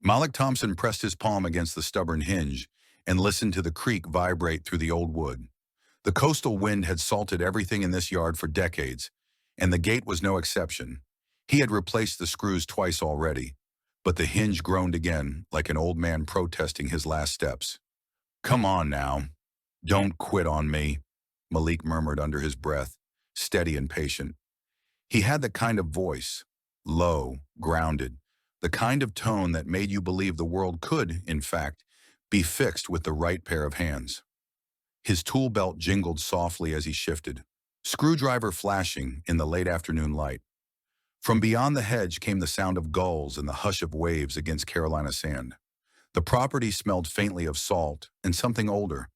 Malik Thompson pressed his palm against the stubborn hinge and listened to the creak vibrate through the old wood. The coastal wind had salted everything in this yard for decades, and the gate was no exception. He had replaced the screws twice already, but the hinge groaned again, like an old man protesting his last steps. "Come on now. Don't quit on me," Malik murmured under his breath, steady and patient. He had the kind of voice, low, grounded, the kind of tone that made you believe the world could, in fact, be fixed with the right pair of hands. His tool belt jingled softly as he shifted, screwdriver flashing in the late afternoon light. From beyond the hedge came the sound of gulls and the hush of waves against Carolina sand. The property smelled faintly of salt and something older,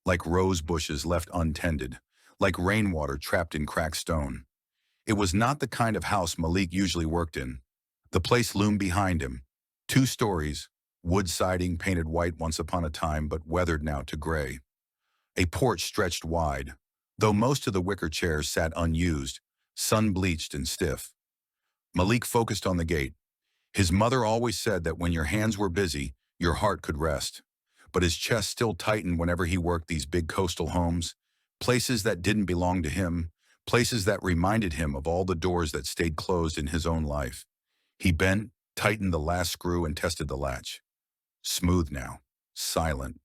like rose bushes left untended, like rainwater trapped in cracked stone. It was not the kind of house Malik usually worked in. The place loomed behind him. 2 stories, wood siding painted white once upon a time but weathered now to gray. A porch stretched wide, though most of the wicker chairs sat unused, sun-bleached and stiff. Malik focused on the gate. His mother always said that when your hands were busy, your heart could rest. But his chest still tightened whenever he worked these big coastal homes, places that didn't belong to him, places that reminded him of all the doors that stayed closed in his own life. He bent, tightened the last screw, and tested the latch. Smooth now, silent.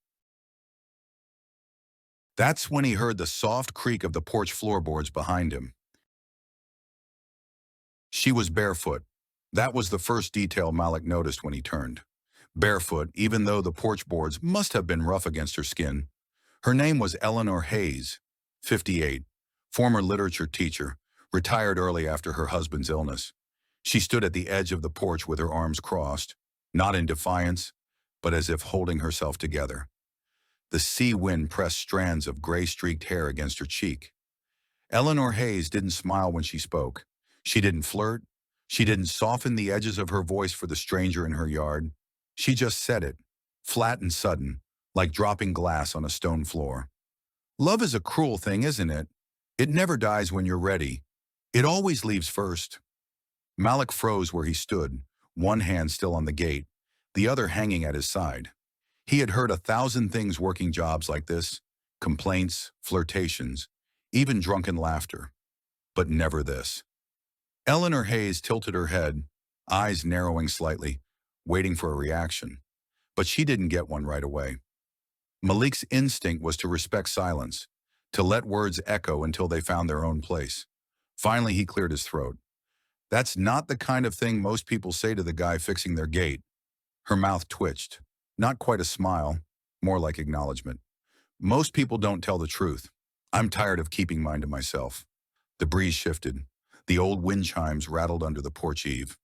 That's when he heard the soft creak of the porch floorboards behind him. She was barefoot. That was the first detail Malik noticed when he turned. Barefoot, even though the porch boards must have been rough against her skin. Her name was Eleanor Hayes, 58, former literature teacher, retired early after her husband's illness. She stood at the edge of the porch with her arms crossed, not in defiance, but as if holding herself together. The sea wind pressed strands of gray-streaked hair against her cheek. Eleanor Hayes didn't smile when she spoke. She didn't flirt. She didn't soften the edges of her voice for the stranger in her yard. She just said it, flat and sudden, like dropping glass on a stone floor. "Love is a cruel thing, isn't it? It never dies when you're ready. It always leaves first." Malik froze where he stood, one hand still on the gate, the other hanging at his side. He had heard 1,000 things working jobs like this, complaints, flirtations, even drunken laughter. But never this. Eleanor Hayes tilted her head, eyes narrowing slightly, waiting for a reaction. But she didn't get one right away. Malik's instinct was to respect silence, to let words echo until they found their own place. Finally, he cleared his throat. "That's not the kind of thing most people say to the guy fixing their gate." Her mouth twitched. Not quite a smile, more like acknowledgement. "Most people don't tell the truth. I'm tired of keeping mine to myself." The breeze shifted. The old wind chimes rattled under the porch eave.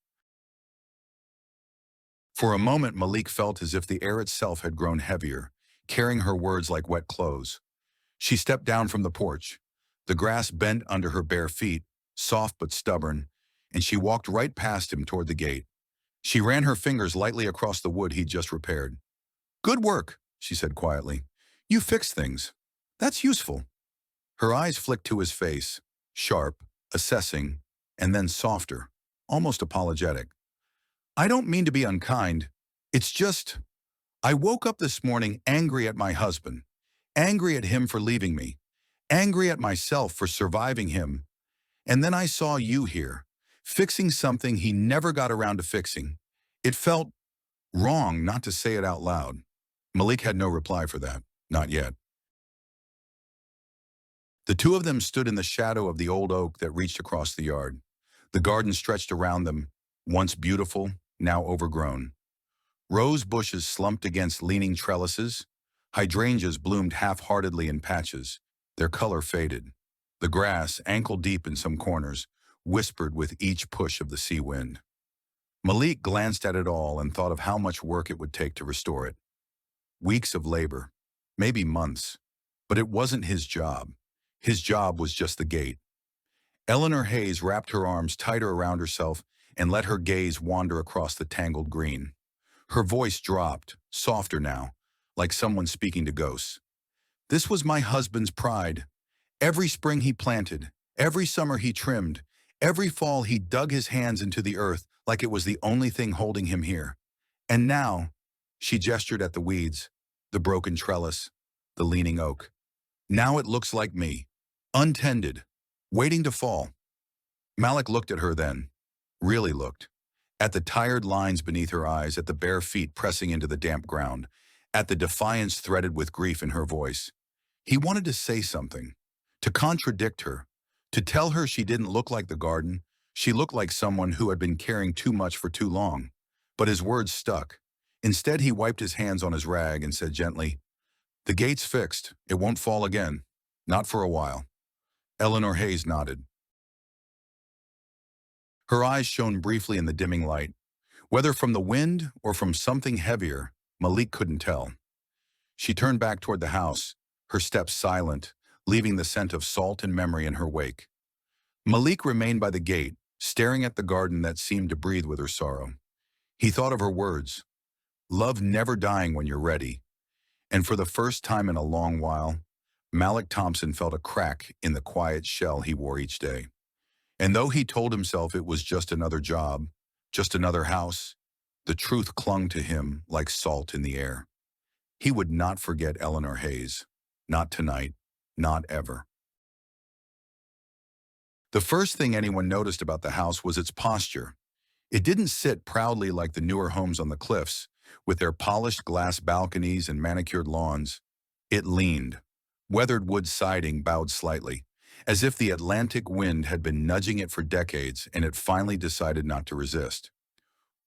For a moment, Malik felt as if the air itself had grown heavier, carrying her words like wet clothes. She stepped down from the porch. The grass bent under her bare feet, soft but stubborn, and she walked right past him toward the gate. She ran her fingers lightly across the wood he'd just repaired. "Good work," she said quietly. "You fixed things. That's useful." Her eyes flicked to his face, sharp, assessing, and then softer, almost apologetic. "I don't mean to be unkind. It's just, I woke up this morning angry at my husband, angry at him for leaving me, angry at myself for surviving him. And then I saw you here, fixing something he never got around to fixing. It felt wrong not to say it out loud." Malik had no reply for that, not yet. The two of them stood in the shadow of the old oak that reached across the yard. The garden stretched around them, once beautiful, now overgrown. Rose bushes slumped against leaning trellises. Hydrangeas bloomed half-heartedly in patches, their color faded. The grass, ankle-deep in some corners, whispered with each push of the sea wind. Malik glanced at it all and thought of how much work it would take to restore it. Weeks of labor, maybe months, but it wasn't his job. His job was just the gate. Eleanor Hayes wrapped her arms tighter around herself and let her gaze wander across the tangled green. Her voice dropped, softer now, like someone speaking to ghosts. "This was my husband's pride. Every spring he planted, every summer he trimmed, every fall he dug his hands into the earth like it was the only thing holding him here. And now, she gestured at the weeds, the broken trellis, the leaning oak. Now it looks like me, untended, waiting to fall. Malik looked at her then, really looked, at the tired lines beneath her eyes, at the bare feet pressing into the damp ground, at the defiance threaded with grief in her voice. He wanted to say something, to contradict her, to tell her she didn't look like the garden, she looked like someone who had been caring too much for too long. But his words stuck. Instead, he wiped his hands on his rag and said gently, "The gate's fixed. It won't fall again. Not for a while." Eleanor Hayes nodded. Her eyes shone briefly in the dimming light. Whether from the wind or from something heavier, Malik couldn't tell. She turned back toward the house, her steps silent, leaving the scent of salt and memory in her wake. Malik remained by the gate, staring at the garden that seemed to breathe with her sorrow. He thought of her words, "Love never dying when you're ready." And for the first time in a long while, Malik Thompson felt a crack in the quiet shell he wore each day. And though he told himself it was just another job, just another house, the truth clung to him like salt in the air. He would not forget Eleanor Hayes. Not tonight. Not ever. The first thing anyone noticed about the house was its posture. It didn't sit proudly like the newer homes on the cliffs, with their polished glass balconies and manicured lawns. It leaned. Weathered wood siding bowed slightly, as if the Atlantic wind had been nudging it for decades and it finally decided not to resist.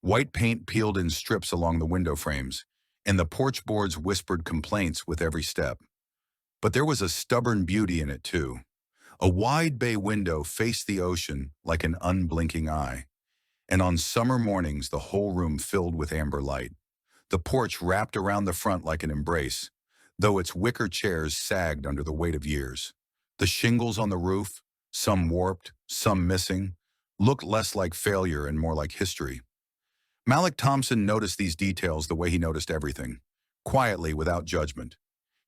White paint peeled in strips along the window frames, and the porch boards whispered complaints with every step. But there was a stubborn beauty in it too. A wide bay window faced the ocean like an unblinking eye, and on summer mornings the whole room filled with amber light. The porch wrapped around the front like an embrace, though its wicker chairs sagged under the weight of years. The shingles on the roof, some warped, some missing, looked less like failure and more like history. Malik Thompson noticed these details the way he noticed everything, quietly, without judgment.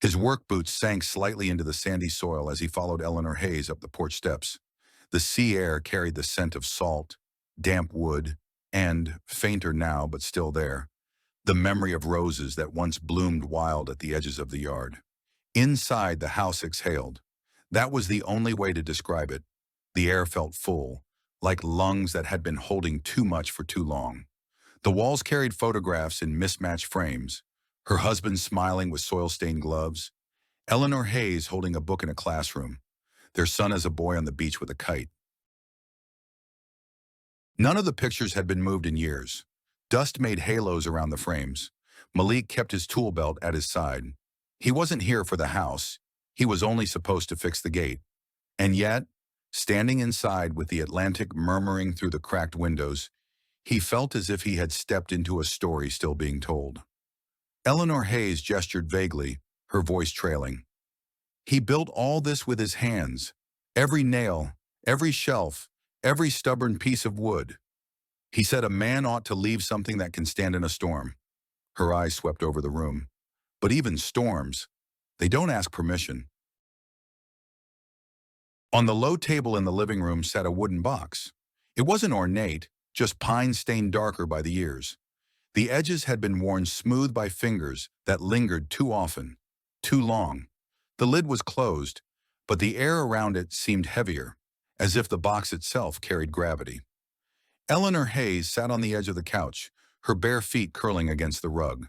His work boots sank slightly into the sandy soil as he followed Eleanor Hayes up the porch steps. The sea air carried the scent of salt, damp wood, and, fainter now but still there, the memory of roses that once bloomed wild at the edges of the yard. Inside, the house exhaled. That was the only way to describe it. The air felt full, like lungs that had been holding too much for too long. The walls carried photographs in mismatched frames, her husband smiling with soil-stained gloves, Eleanor Hayes holding a book in a classroom, their son as a boy on the beach with a kite. None of the pictures had been moved in years. Dust made halos around the frames. Malik kept his tool belt at his side. He wasn't here for the house. He was only supposed to fix the gate. And yet, standing inside with the Atlantic murmuring through the cracked windows, he felt as if he had stepped into a story still being told. Eleanor Hayes gestured vaguely, her voice trailing. He built all this with his hands, every nail, every shelf, every stubborn piece of wood. He said a man ought to leave something that can stand in a storm. Her eyes swept over the room. But even storms, they don't ask permission. On the low table in the living room sat a wooden box. It wasn't ornate, just pine stained darker by the years. The edges had been worn smooth by fingers that lingered too often, too long. The lid was closed, but the air around it seemed heavier, as if the box itself carried gravity. Eleanor Hayes sat on the edge of the couch, her bare feet curling against the rug.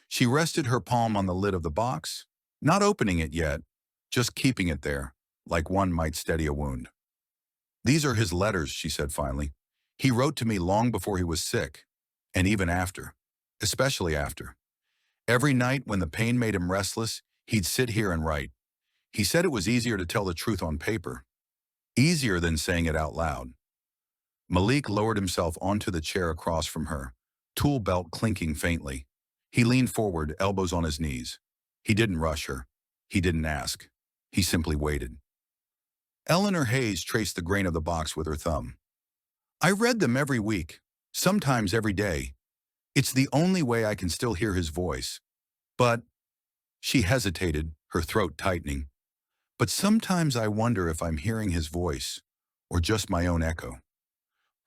She rested her palm on the lid of the box, not opening it yet, just keeping it there, like one might steady a wound. "These are his letters," she said finally. "He wrote to me long before he was sick, and even after, especially after. Every night when the pain made him restless, he'd sit here and write. He said it was easier to tell the truth on paper, easier than saying it out loud." Malik lowered himself onto the chair across from her, tool belt clinking faintly. He leaned forward, elbows on his knees. He didn't rush her. He didn't ask. He simply waited. Eleanor Hayes traced the grain of the box with her thumb. "I read them every week, sometimes every day. It's the only way I can still hear his voice. But," she hesitated, her throat tightening, "but sometimes I wonder if I'm hearing his voice, or just my own echo."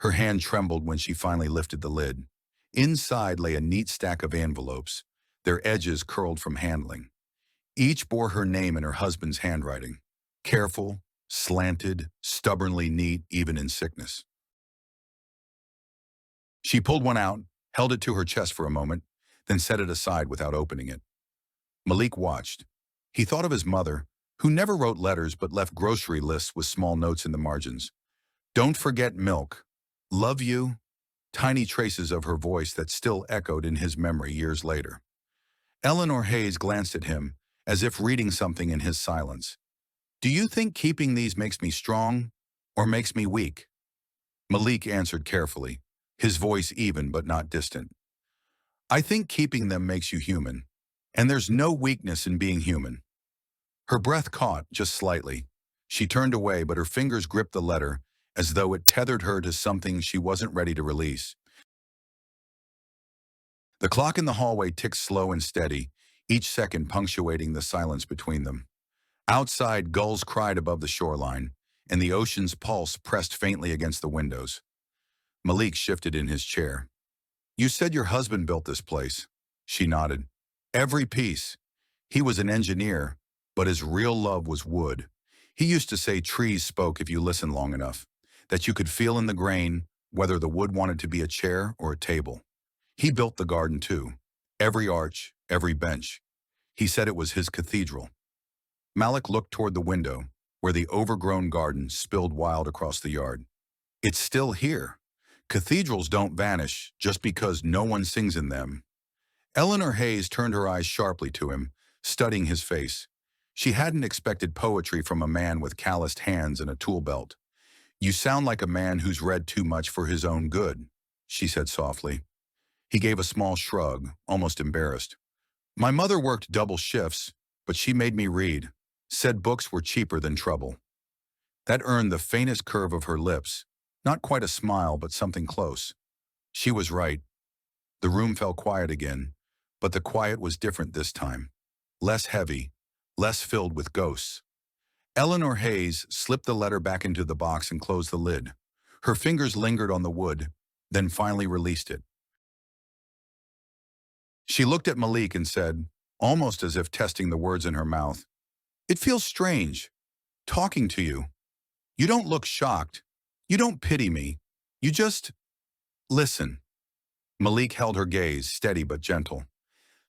Her hand trembled when she finally lifted the lid. Inside lay a neat stack of envelopes, their edges curled from handling. Each bore her name in her husband's handwriting. Careful, slanted, stubbornly neat even in sickness. She pulled one out, held it to her chest for a moment, then set it aside without opening it. Malik watched. He thought of his mother, who never wrote letters but left grocery lists with small notes in the margins. Don't forget milk. Love you. Tiny traces of her voice that still echoed in his memory years later. Eleanor Hayes glanced at him, as if reading something in his silence. Do you think keeping these makes me strong, or makes me weak? Malik answered carefully, his voice even but not distant. I think keeping them makes you human, and there's no weakness in being human. Her breath caught, just slightly. She turned away, but her fingers gripped the letter, as though it tethered her to something she wasn't ready to release. The clock in the hallway ticked slow and steady, each second punctuating the silence between them. Outside, gulls cried above the shoreline, and the ocean's pulse pressed faintly against the windows. Malik shifted in his chair. You said your husband built this place. She nodded. Every piece. He was an engineer, but his real love was wood. He used to say trees spoke if you listened long enough, that you could feel in the grain whether the wood wanted to be a chair or a table. He built the garden too. Every arch, every bench. He said it was his cathedral. Malik looked toward the window, where the overgrown garden spilled wild across the yard. It's still here. Cathedrals don't vanish just because no one sings in them. Eleanor Hayes turned her eyes sharply to him, studying his face. She hadn't expected poetry from a man with calloused hands and a tool belt. You sound like a man who's read too much for his own good, she said softly. He gave a small shrug, almost embarrassed. My mother worked double shifts, but she made me read. Said books were cheaper than trouble. That earned the faintest curve of her lips. Not quite a smile, but something close. She was right. The room fell quiet again, but the quiet was different this time. Less heavy, less filled with ghosts. Eleanor Hayes slipped the letter back into the box and closed the lid. Her fingers lingered on the wood, then finally released it. She looked at Malik and said, almost as if testing the words in her mouth, It feels strange, talking to you. You don't look shocked. You don't pity me. You just listen. Malik held her gaze, steady but gentle.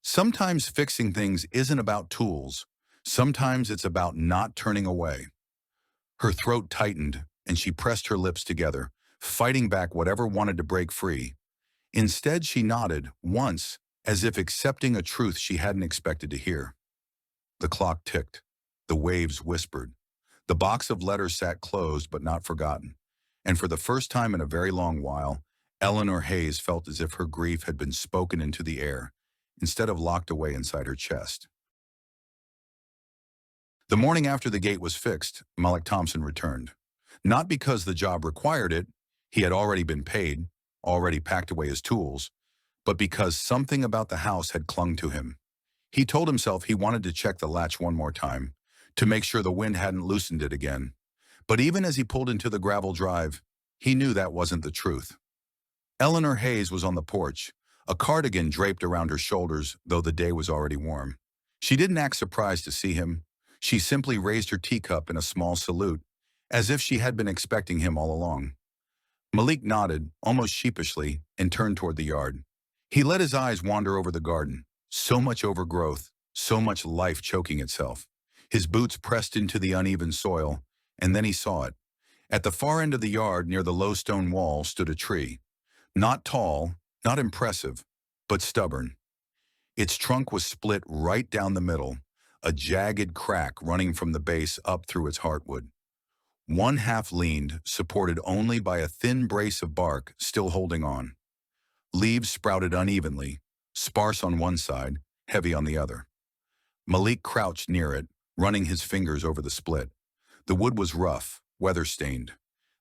Sometimes fixing things isn't about tools. Sometimes it's about not turning away. Her throat tightened, and she pressed her lips together, fighting back whatever wanted to break free. Instead, she nodded, once, as if accepting a truth she hadn't expected to hear. The clock ticked. The waves whispered. The box of letters sat closed but not forgotten. And for the first time in a very long while, Eleanor Hayes felt as if her grief had been spoken into the air, instead of locked away inside her chest. The morning after the gate was fixed, Malik Thompson returned. Not because the job required it, he had already been paid, already packed away his tools, but because something about the house had clung to him. He told himself he wanted to check the latch one more time, to make sure the wind hadn't loosened it again. But even as he pulled into the gravel drive, he knew that wasn't the truth. Eleanor Hayes was on the porch, a cardigan draped around her shoulders, though the day was already warm. She didn't act surprised to see him. She simply raised her teacup in a small salute, as if she had been expecting him all along. Malik nodded, almost sheepishly, and turned toward the yard. He let his eyes wander over the garden. So much overgrowth, so much life choking itself. His boots pressed into the uneven soil, and then he saw it. At the far end of the yard, near the low stone wall, stood a tree. Not tall, not impressive, but stubborn. Its trunk was split right down the middle, a jagged crack running from the base up through its heartwood. One half leaned, supported only by a thin brace of bark still holding on. Leaves sprouted unevenly, sparse on one side, heavy on the other. Malik crouched near it, running his fingers over the split. The wood was rough, weather-stained.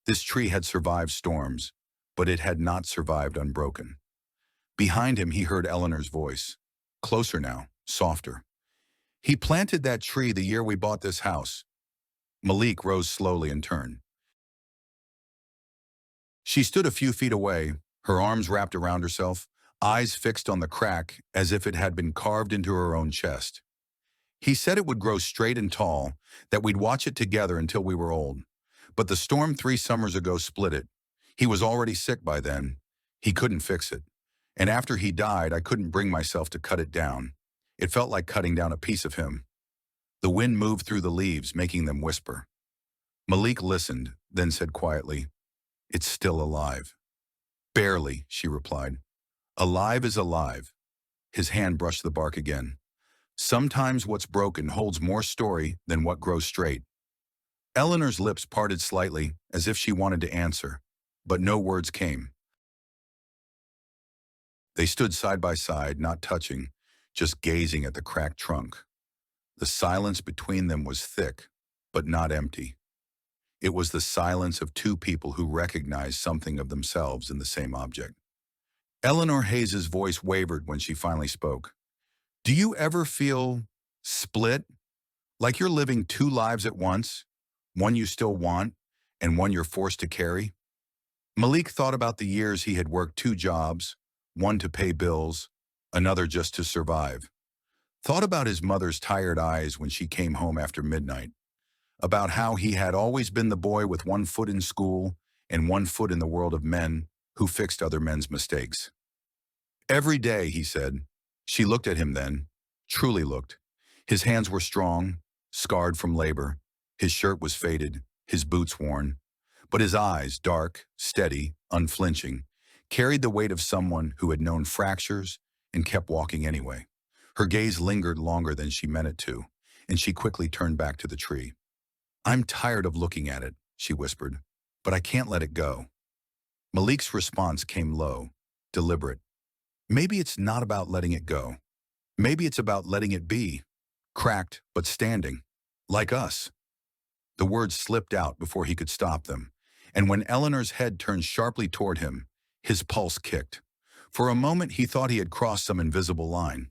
This tree had survived storms, but it had not survived unbroken. Behind him, he heard Eleanor's voice. Closer now, softer. He planted that tree the year we bought this house. Malik rose slowly and turned. She stood a few feet away, her arms wrapped around herself, eyes fixed on the crack as if it had been carved into her own chest. He said it would grow straight and tall, that we'd watch it together until we were old. But the storm 3 summers ago split it. He was already sick by then. He couldn't fix it. And after he died, I couldn't bring myself to cut it down. It felt like cutting down a piece of him. The wind moved through the leaves, making them whisper. Malik listened, then said quietly, "It's still alive." "Barely," she replied. "Alive is alive." His hand brushed the bark again. "Sometimes what's broken holds more story than what grows straight." Eleanor's lips parted slightly, as if she wanted to answer, but no words came. They stood side by side, not touching, just gazing at the cracked trunk. The silence between them was thick, but not empty. It was the silence of two people who recognized something of themselves in the same object. Eleanor Hayes's voice wavered when she finally spoke. "Do you ever feel split? Like you're living two lives at once? One you still want, and one you're forced to carry?" Malik thought about the years he had worked 2 jobs, one to pay bills, another just to survive. Thought about his mother's tired eyes when she came home after midnight. About how he had always been the boy with one foot in school and one foot in the world of men who fixed other men's mistakes. "Every day," he said. She looked at him then, truly looked. His hands were strong, scarred from labor. His shirt was faded, his boots worn. But his eyes, dark, steady, unflinching, carried the weight of someone who had known fractures and kept walking anyway. Her gaze lingered longer than she meant it to, and she quickly turned back to the tree. "I'm tired of looking at it," she whispered, "but I can't let it go." Malik's response came low, deliberate. "Maybe it's not about letting it go. Maybe it's about letting it be, cracked but standing, like us." The words slipped out before he could stop them, and when Eleanor's head turned sharply toward him, his pulse kicked. For a moment he thought he had crossed some invisible line.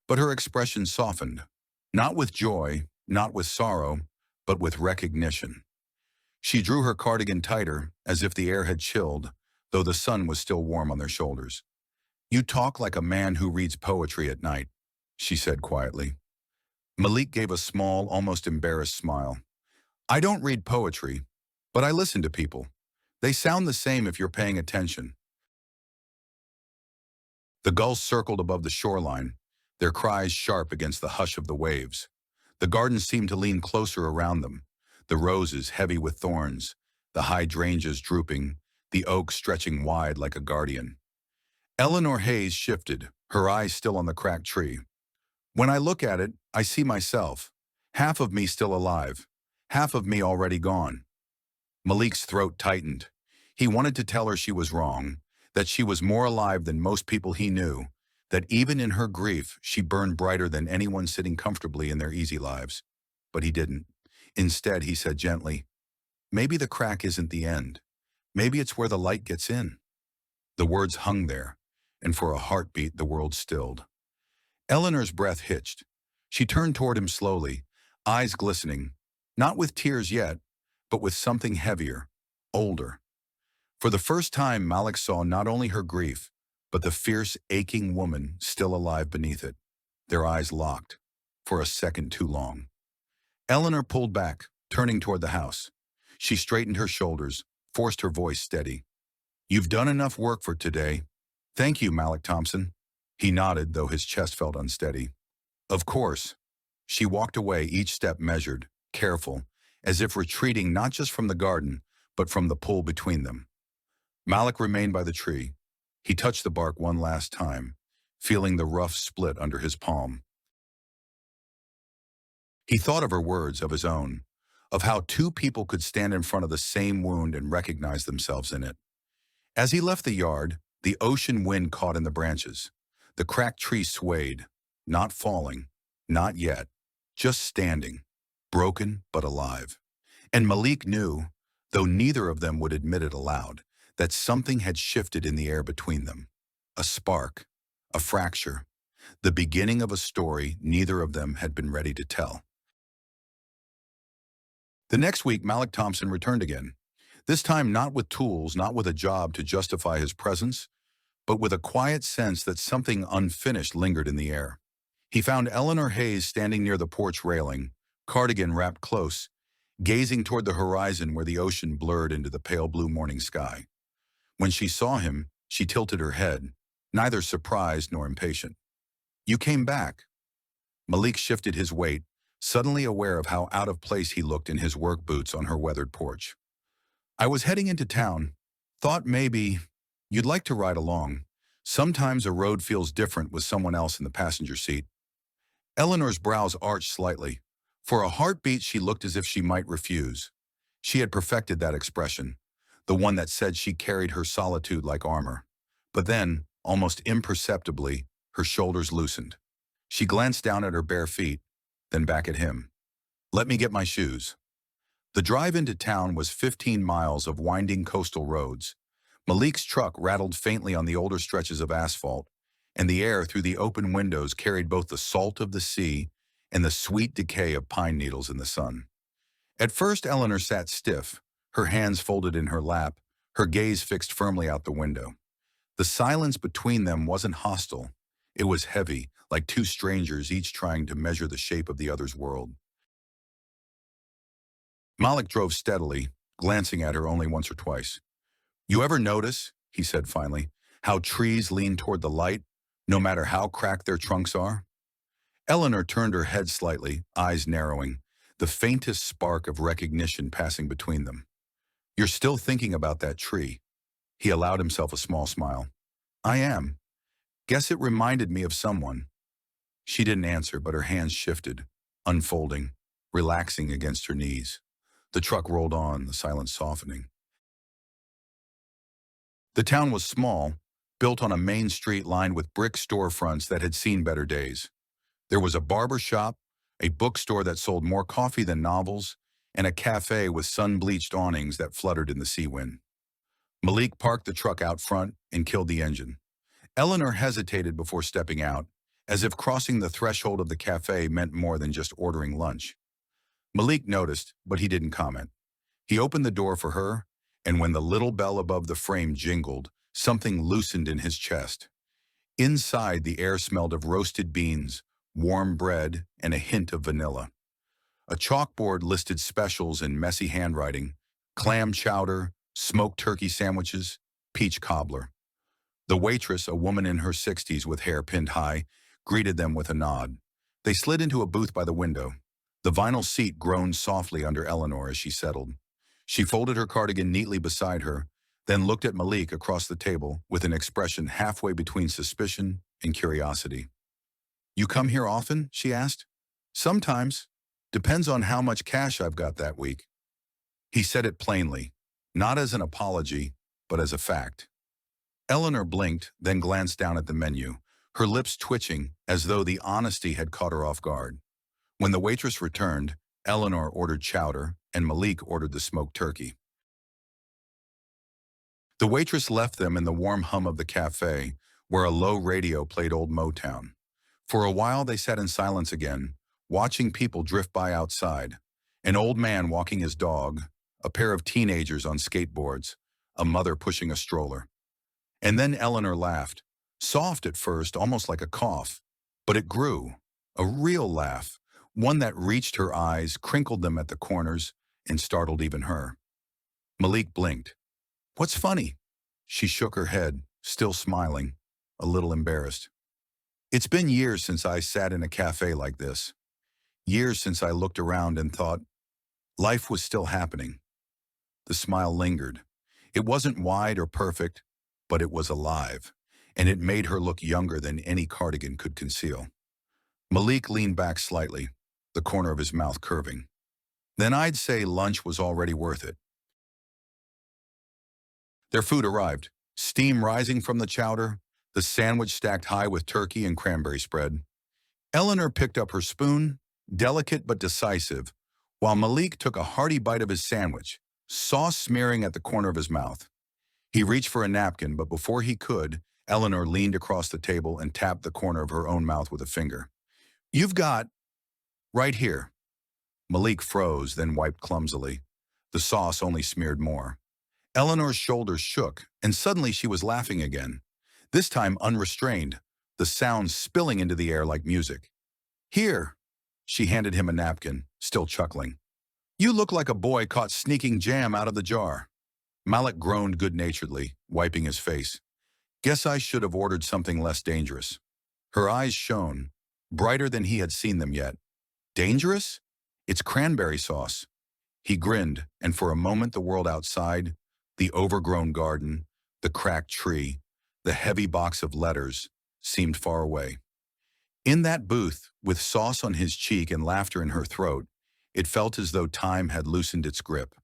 But her expression softened, not with joy, not with sorrow, but with recognition. She drew her cardigan tighter, as if the air had chilled, though the sun was still warm on their shoulders. "You talk like a man who reads poetry at night," she said quietly. Malik gave a small, almost embarrassed smile. "I don't read poetry, but I listen to people. They sound the same if you're paying attention." The gulls circled above the shoreline, their cries sharp against the hush of the waves. The garden seemed to lean closer around them, the roses heavy with thorns, the hydrangeas drooping, the oak stretching wide like a guardian. Eleanor Hayes shifted, her eyes still on the cracked tree. "When I look at it, I see myself. Half of me still alive, half of me already gone." Malik's throat tightened. He wanted to tell her she was wrong, that she was more alive than most people he knew, that even in her grief she burned brighter than anyone sitting comfortably in their easy lives. But he didn't. Instead, he said gently, "Maybe the crack isn't the end. Maybe it's where the light gets in." The words hung there, and for a heartbeat the world stilled. Eleanor's breath hitched. She turned toward him slowly, eyes glistening, not with tears yet, but with something heavier, older. For the first time, Malik saw not only her grief, but the fierce, aching woman still alive beneath it. Their eyes locked, for a second too long. Eleanor pulled back, turning toward the house. She straightened her shoulders, forced her voice steady. "You've done enough work for today. Thank you, Malik Thompson." He nodded, though his chest felt unsteady. "Of course." She walked away, each step measured, careful, as if retreating not just from the garden, but from the pull between them. Malik remained by the tree. He touched the bark one last time, feeling the rough split under his palm. He thought of her words, of his own, of how two people could stand in front of the same wound and recognize themselves in it. As he left the yard, the ocean wind caught in the branches. The cracked tree swayed, not falling, not yet, just standing, broken but alive. And Malik knew, though neither of them would admit it aloud, that something had shifted in the air between them. A spark, a fracture, the beginning of a story neither of them had been ready to tell. The next week, Malik Thompson returned again. This time not with tools, not with a job to justify his presence, but with a quiet sense that something unfinished lingered in the air. He found Eleanor Hayes standing near the porch railing, cardigan wrapped close, gazing toward the horizon where the ocean blurred into the pale blue morning sky. When she saw him, she tilted her head, neither surprised nor impatient. "You came back." Malik shifted his weight, suddenly aware of how out of place he looked in his work boots on her weathered porch. "I was heading into town. Thought maybe you'd like to ride along. Sometimes a road feels different with someone else in the passenger seat." Eleanor's brows arched slightly. For a heartbeat, she looked as if she might refuse. She had perfected that expression, the one that said she carried her solitude like armor. But then, almost imperceptibly, her shoulders loosened. She glanced down at her bare feet, then back at him. "Let me get my shoes." The drive into town was 15 miles of winding coastal roads. Malik's truck rattled faintly on the older stretches of asphalt, and the air through the open windows carried both the salt of the sea and the sweet decay of pine needles in the sun. At first, Eleanor sat stiff, her hands folded in her lap, her gaze fixed firmly out the window. The silence between them wasn't hostile. It was heavy, like two strangers each trying to measure the shape of the other's world. Malik drove steadily, glancing at her only once or twice. "You ever notice," he said finally, "how trees lean toward the light, no matter how cracked their trunks are?" Eleanor turned her head slightly, eyes narrowing, the faintest spark of recognition passing between them. "You're still thinking about that tree." He allowed himself a small smile. "I am. Guess it reminded me of someone." She didn't answer, but her hands shifted, unfolding, relaxing against her knees. The truck rolled on, the silence softening. The town was small, built on a main street lined with brick storefronts that had seen better days. There was a barber shop, a bookstore that sold more coffee than novels, and a cafe with sun-bleached awnings that fluttered in the sea wind. Malik parked the truck out front and killed the engine. Eleanor hesitated before stepping out, as if crossing the threshold of the cafe meant more than just ordering lunch. Malik noticed, but he didn't comment. He opened the door for her, and when the little bell above the frame jingled, something loosened in his chest. Inside, the air smelled of roasted beans, warm bread, and a hint of vanilla. A chalkboard listed specials in messy handwriting: clam chowder, smoked turkey sandwiches, peach cobbler. The waitress, a woman in her 60s with hair pinned high, greeted them with a nod. They slid into a booth by the window. The vinyl seat groaned softly under Eleanor as she settled. She folded her cardigan neatly beside her, then looked at Malik across the table with an expression halfway between suspicion and curiosity. "You come here often?" she asked. "Sometimes. Depends on how much cash I've got that week." He said it plainly, not as an apology, but as a fact. Eleanor blinked, then glanced down at the menu, her lips twitching as though the honesty had caught her off guard. When the waitress returned, Eleanor ordered chowder, and Malik ordered the smoked turkey. The waitress left them in the warm hum of the cafe, where a low radio played old Motown. For a while they sat in silence again, watching people drift by outside. An old man walking his dog, a pair of teenagers on skateboards, a mother pushing a stroller. And then Eleanor laughed, soft at first, almost like a cough, but it grew, a real laugh, one that reached her eyes, crinkled them at the corners, and startled even her. Malik blinked. "What's funny?" She shook her head, still smiling, a little embarrassed. "It's been years since I sat in a cafe like this. Years since I looked around and thought life was still happening." The smile lingered. It wasn't wide or perfect, but it was alive, and it made her look younger than any cardigan could conceal. Malik leaned back slightly, the corner of his mouth curving. "Then I'd say lunch was already worth it." Their food arrived, steam rising from the chowder, the sandwich stacked high with turkey and cranberry spread. Eleanor picked up her spoon, delicate but decisive, while Malik took a hearty bite of his sandwich, sauce smearing at the corner of his mouth. He reached for a napkin, but before he could, Eleanor leaned across the table and tapped the corner of her own mouth with a finger. "You've got right here." Malik froze, then wiped clumsily. The sauce only smeared more. Eleanor's shoulders shook, and suddenly she was laughing again. This time unrestrained, the sounds spilling into the air like music. "Here." She handed him a napkin, still chuckling. "You look like a boy caught sneaking jam out of the jar." Malik groaned good-naturedly, wiping his face. "Guess I should have ordered something less dangerous." Her eyes shone, brighter than he had seen them yet. "Dangerous? It's cranberry sauce." He grinned, and for a moment the world outside, the overgrown garden, the cracked tree, the heavy box of letters, seemed far away. In that booth, with sauce on his cheek and laughter in her throat, it felt as though time had loosened its grip.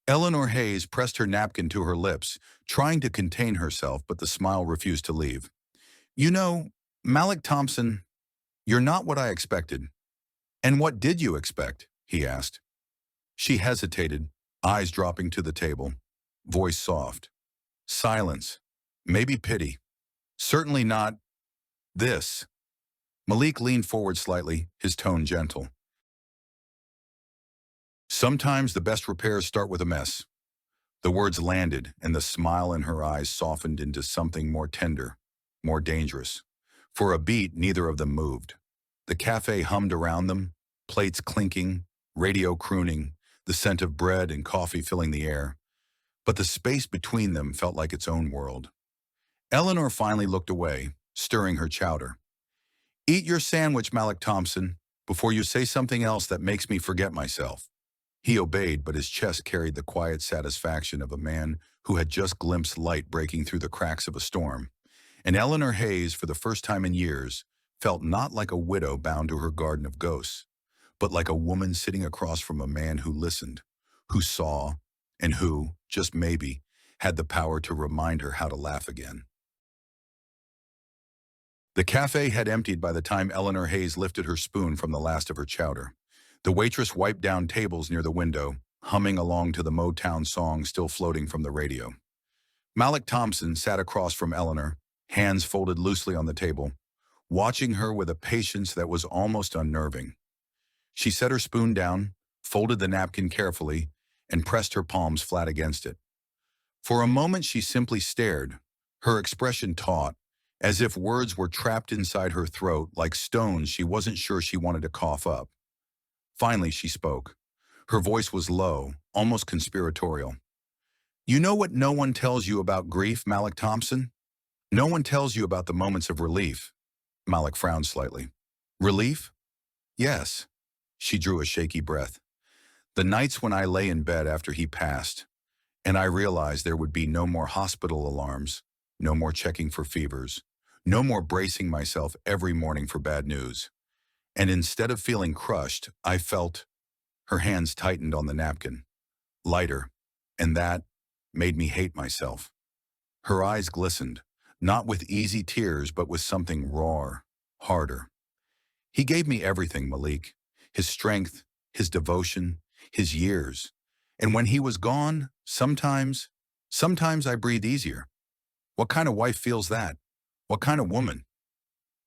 Eleanor Hayes pressed her napkin to her lips, trying to contain herself, but the smile refused to leave. "You know, Malik Thompson, you're not what I expected." "And what did you expect?" he asked. She hesitated, eyes dropping to the table, voice soft. Silence. Maybe pity. Certainly not this. Malik leaned forward slightly, his tone gentle. "Sometimes the best repairs start with a mess." The words landed, and the smile in her eyes softened into something more tender, more dangerous. For a beat, neither of them moved. The cafe hummed around them, plates clinking, radio crooning, the scent of bread and coffee filling the air. But the space between them felt like its own world. Eleanor finally looked away, stirring her chowder. "Eat your sandwich, Malik Thompson, before you say something else that makes me forget myself." He obeyed, but his chest carried the quiet satisfaction of a man who had just glimpsed light breaking through the cracks of a storm. And Eleanor Hayes, for the first time in years, felt not like a widow bound to her garden of ghosts, but like a woman sitting across from a man who listened, who saw, and who, just maybe, had the power to remind her how to laugh again. The cafe had emptied by the time Eleanor Hayes lifted her spoon from the last of her chowder. The waitress wiped down tables near the window, humming along to the Motown song still floating from the radio. Malik Thompson sat across from Eleanor, hands folded loosely on the table, watching her with a patience that was almost unnerving. She set her spoon down, folded the napkin carefully, and pressed her palms flat against it. For a moment she simply stared, her expression taut, as if words were trapped inside her throat like stones she wasn't sure she wanted to cough up. Finally she spoke. Her voice was low, almost conspiratorial. "You know what no one tells you about grief, Malik Thompson? No one tells you about the moments of relief." Malik frowned slightly. "Relief? Yes." She drew a shaky breath. "The nights when I lay in bed after he passed, and I realized there would be no more hospital alarms, no more checking for fevers, no more bracing myself every morning for bad news. And instead of feeling crushed, I felt—" her hands tightened on the napkin, "lighter, and that made me hate myself." Her eyes glistened, not with easy tears, but with something raw, harder. "He gave me everything, Malik. His strength, his devotion, his years. And when he was gone, sometimes I breathed easier. What kind of wife feels that? What kind of woman?"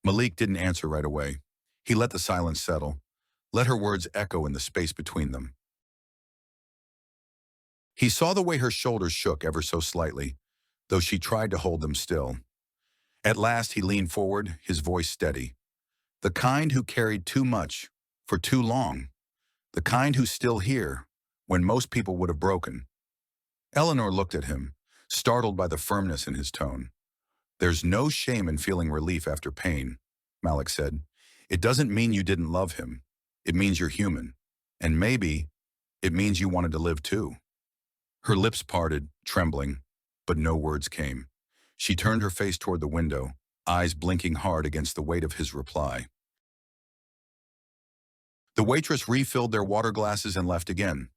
Malik didn't answer right away. He let the silence settle, let her words echo in the space between them. He saw the way her shoulders shook ever so slightly, though she tried to hold them still. At last he leaned forward, his voice steady. "The kind who carried too much, for too long. The kind who's still here, when most people would have broken." Eleanor looked at him, startled by the firmness in his tone. "There's no shame in feeling relief after pain," Malik said. "It doesn't mean you didn't love him. It means you're human. And maybe it means you wanted to live too." Her lips parted, trembling, but no words came. She turned her face toward the window, eyes blinking hard against the weight of his reply. The waitress refilled their water glasses and left again.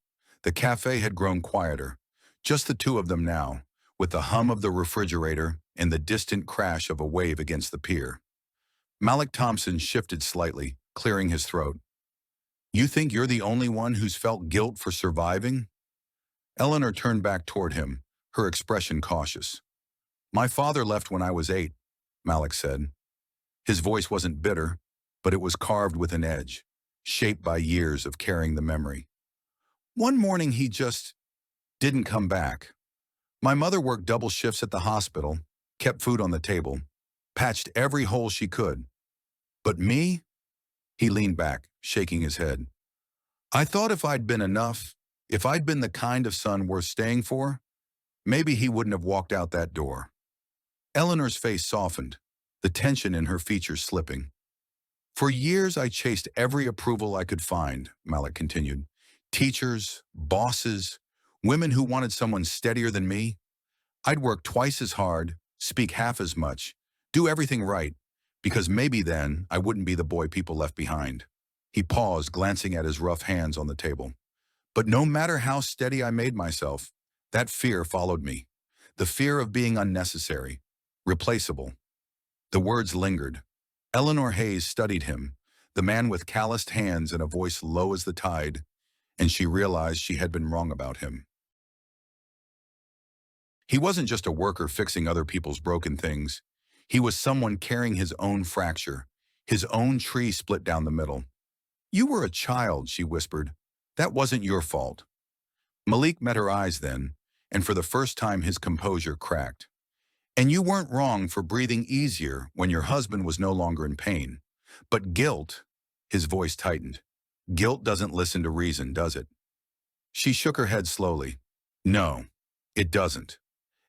The cafe had grown quieter, just the two of them now, with the hum of the refrigerator and the distant crash of a wave against the pier. Malik Thompson shifted slightly, clearing his throat. "You think you're the only one who's felt guilt for surviving?" Eleanor turned back toward him, her expression cautious. "My father left when I was 8, Malik said. His voice wasn't bitter, but it was carved with an edge, shaped by years of carrying the memory. One morning he just didn't come back. My mother worked double shifts at the hospital, kept food on the table, patched every hole she could. But me? He leaned back, shaking his head. I thought if I'd been enough, if I'd been the kind of son worth staying for, maybe he wouldn't have walked out that door. Eleanor's face softened, the tension in her features slipping. For years I chased every approval I could find, Malik continued. Teachers, bosses, women who wanted someone steadier than me. I'd work twice as hard, speak half as much, do everything right, because maybe then I wouldn't be the boy people left behind. He paused, glancing at his rough hands on the table. But no matter how steady I made myself, that fear followed me. The fear of being unnecessary, replaceable. The words lingered. Eleanor Hayes studied him, the man with calloused hands and a voice low as the tide, and she realized she had been wrong about him. He wasn't just a worker fixing other people's broken things. He was someone carrying his own fracture, his own tree split down the middle. You were a child, she whispered. That wasn't your fault. Malik met her eyes then, and for the first time his composure cracked. And you weren't wrong for breathing easier when your husband was no longer in pain. But guilt, his voice tightened. Guilt doesn't listen to reason, does it? She shook her head slowly. No, it doesn't.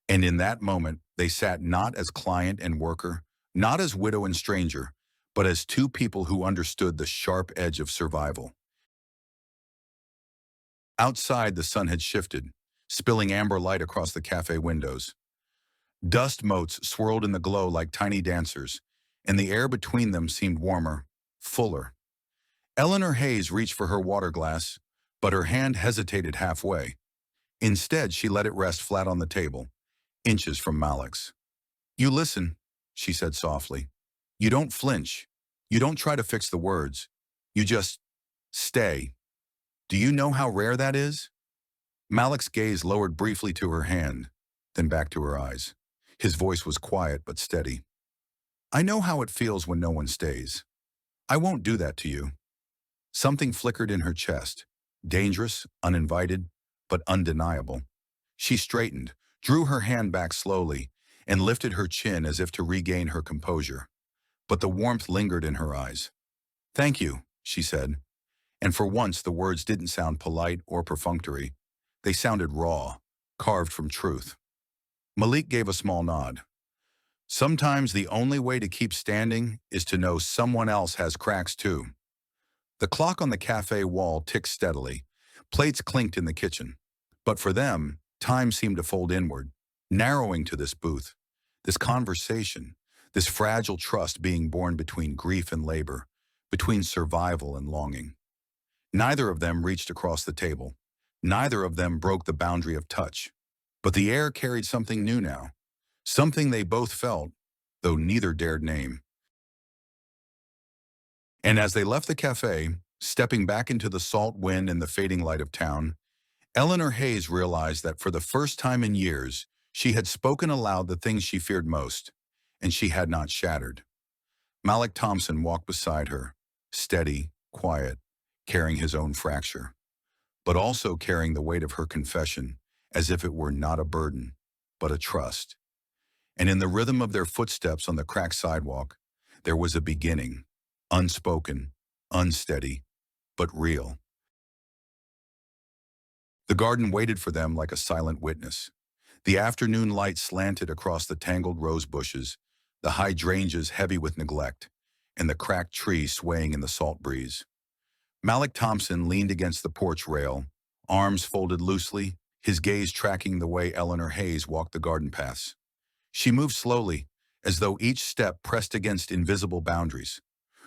And in that moment, they sat not as client and worker, not as widow and stranger, but as two people who understood the sharp edge of survival. Outside, the sun had shifted, spilling amber light across the cafe windows. Dust motes swirled in the glow like tiny dancers, and the air between them seemed warmer, fuller. Eleanor Hayes reached for her water glass, but her hand hesitated halfway. Instead, she let it rest flat on the table, inches from Malik's. You listen, she said softly. You don't flinch. You don't try to fix the words. You just stay. Do you know how rare that is? Malik's gaze lowered briefly to her hand, then back to her eyes. His voice was quiet but steady. I know how it feels when no one stays. I won't do that to you. Something flickered in her chest, dangerous, uninvited, but undeniable. She straightened, drew her hand back slowly, and lifted her chin as if to regain her composure. But the warmth lingered in her eyes. Thank you, she said. And for once the words didn't sound polite or perfunctory. They sounded raw, carved from truth. Malik gave a small nod. Sometimes the only way to keep standing is to know someone else has cracks too. The clock on the cafe wall ticked steadily. Plates clinked in the kitchen. But for them, time seemed to fold inward, narrowing to this booth, this conversation, this fragile trust being born between grief and labor, between survival and longing. Neither of them reached across the table. Neither of them broke the boundary of touch. But the air carried something new now, something they both felt, though neither dared name. And as they left the cafe, stepping back into the salt wind and the fading light of town, Eleanor Hayes realized that for the first time in years, she had spoken aloud the things she feared most, and she had not shattered. Malik Thompson walked beside her, steady, quiet, carrying his own fracture, but also carrying the weight of her confession as if it were not a burden, but a trust. And in the rhythm of their footsteps on the cracked sidewalk, there was a beginning, unspoken, unsteady, but real. The garden waited for them like a silent witness. The afternoon light slanted across the tangled rose bushes, the hydrangeas heavy with neglect, and the cracked tree swaying in the salt breeze. Malik Thompson leaned against the porch rail, arms folded loosely, his gaze tracking the way Eleanor Hayes walked the garden paths. She moved slowly, as though each step pressed against invisible boundaries.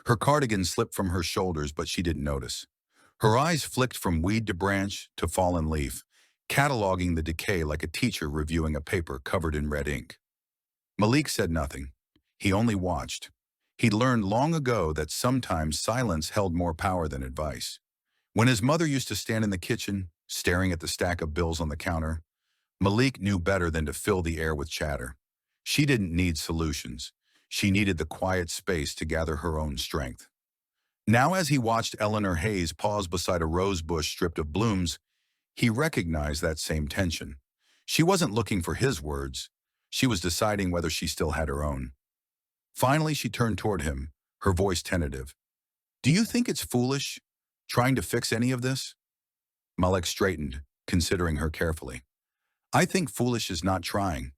Her cardigan slipped from her shoulders, but she didn't notice. Her eyes flicked from weed to branch to fallen leaf, cataloging the decay like a teacher reviewing a paper covered in red ink. Malik said nothing. He only watched. He'd learned long ago that sometimes silence held more power than advice. When his mother used to stand in the kitchen, staring at the stack of bills on the counter, Malik knew better than to fill the air with chatter. She didn't need solutions. She needed the quiet space to gather her own strength. Now, as he watched Eleanor Hayes pause beside a rose bush stripped of blooms, he recognized that same tension. She wasn't looking for his words. She was deciding whether she still had her own. Finally, she turned toward him, her voice tentative. Do you think it's foolish, trying to fix any of this? Malik straightened, considering her carefully. I think foolish is not trying.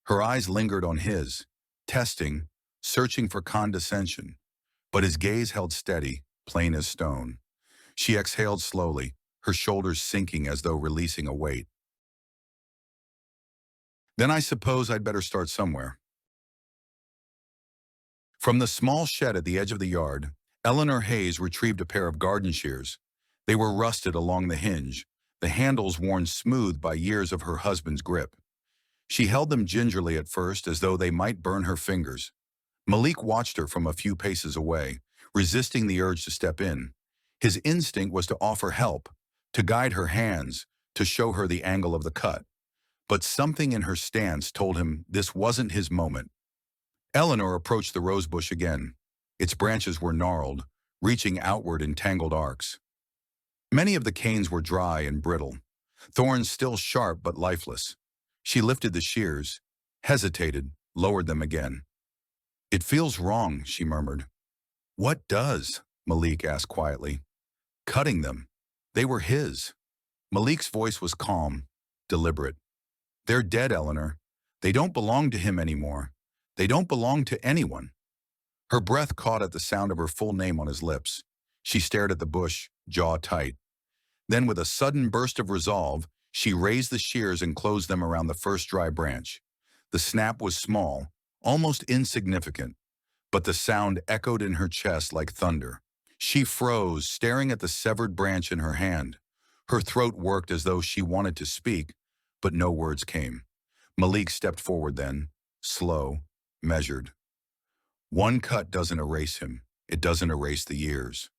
Her eyes lingered on his, testing, searching for condescension, but his gaze held steady, plain as stone. She exhaled slowly, her shoulders sinking as though releasing a weight. Then I suppose I'd better start somewhere. From the small shed at the edge of the yard, Eleanor Hayes retrieved a pair of garden shears. They were rusted along the hinge, the handles worn smooth by years of her husband's grip. She held them gingerly at first, as though they might burn her fingers. Malik watched her from a few paces away, resisting the urge to step in. His instinct was to offer help, to guide her hands, to show her the angle of the cut. But something in her stance told him this wasn't his moment. Eleanor approached the rosebush again. Its branches were gnarled, reaching outward in tangled arcs. Many of the canes were dry and brittle, thorns still sharp but lifeless. She lifted the shears, hesitated, lowered them again. It feels wrong, she murmured. What does? Malik asked quietly. Cutting them. They were his. Malik's voice was calm, deliberate. They're dead, Eleanor. They don't belong to him anymore. They don't belong to anyone. Her breath caught at the sound of her full name on his lips. She stared at the bush, jaw tight. Then, with a sudden burst of resolve, she raised the shears and closed them around the first dry branch. The snap was small, almost insignificant, but the sound echoed in her chest like thunder. She froze, staring at the severed branch in her hand. Her throat worked as though she wanted to speak, but no words came. Malik stepped forward then, slow, measured. One cut doesn't erase him. It doesn't erase the years.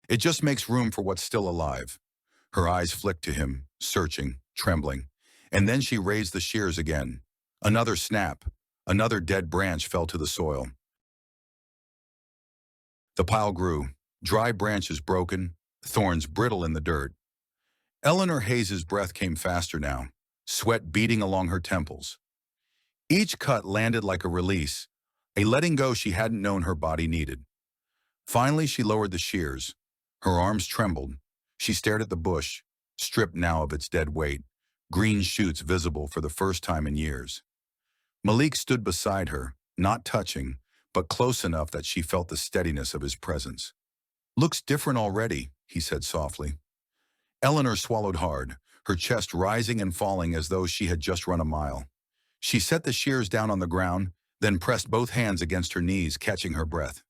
It just makes room for what's still alive. Her eyes flicked to him, searching, trembling, and then she raised the shears again. Another snap. Another dead branch fell to the soil. The pile grew, dry branches broken, thorns brittle in the dirt. Eleanor Hayes's breath came faster now, sweat beating along her temples. Each cut landed like a release, a letting go she hadn't known her body needed. Finally, she lowered the shears. Her arms trembled. She stared at the bush, stripped now of its dead weight, green shoots visible for the first time in years. Malik stood beside her, not touching, but close enough that she felt the steadiness of his presence. Looks different already, he said softly. Eleanor swallowed hard, her chest rising and falling as though she had just run a mile. She set the shears down on the ground, then pressed both hands against her knees, catching her breath.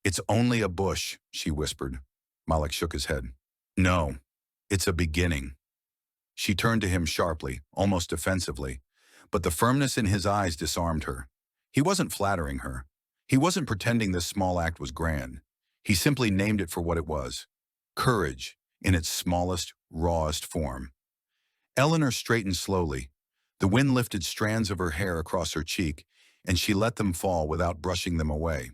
It's only a bush, she whispered. Malik shook his head. No, it's a beginning. She turned to him sharply, almost defensively, but the firmness in his eyes disarmed her. He wasn't flattering her. He wasn't pretending this small act was grand. He simply named it for what it was. Courage, in its smallest, rawest form. Eleanor straightened slowly. The wind lifted strands of her hair across her cheek, and she let them fall without brushing them away.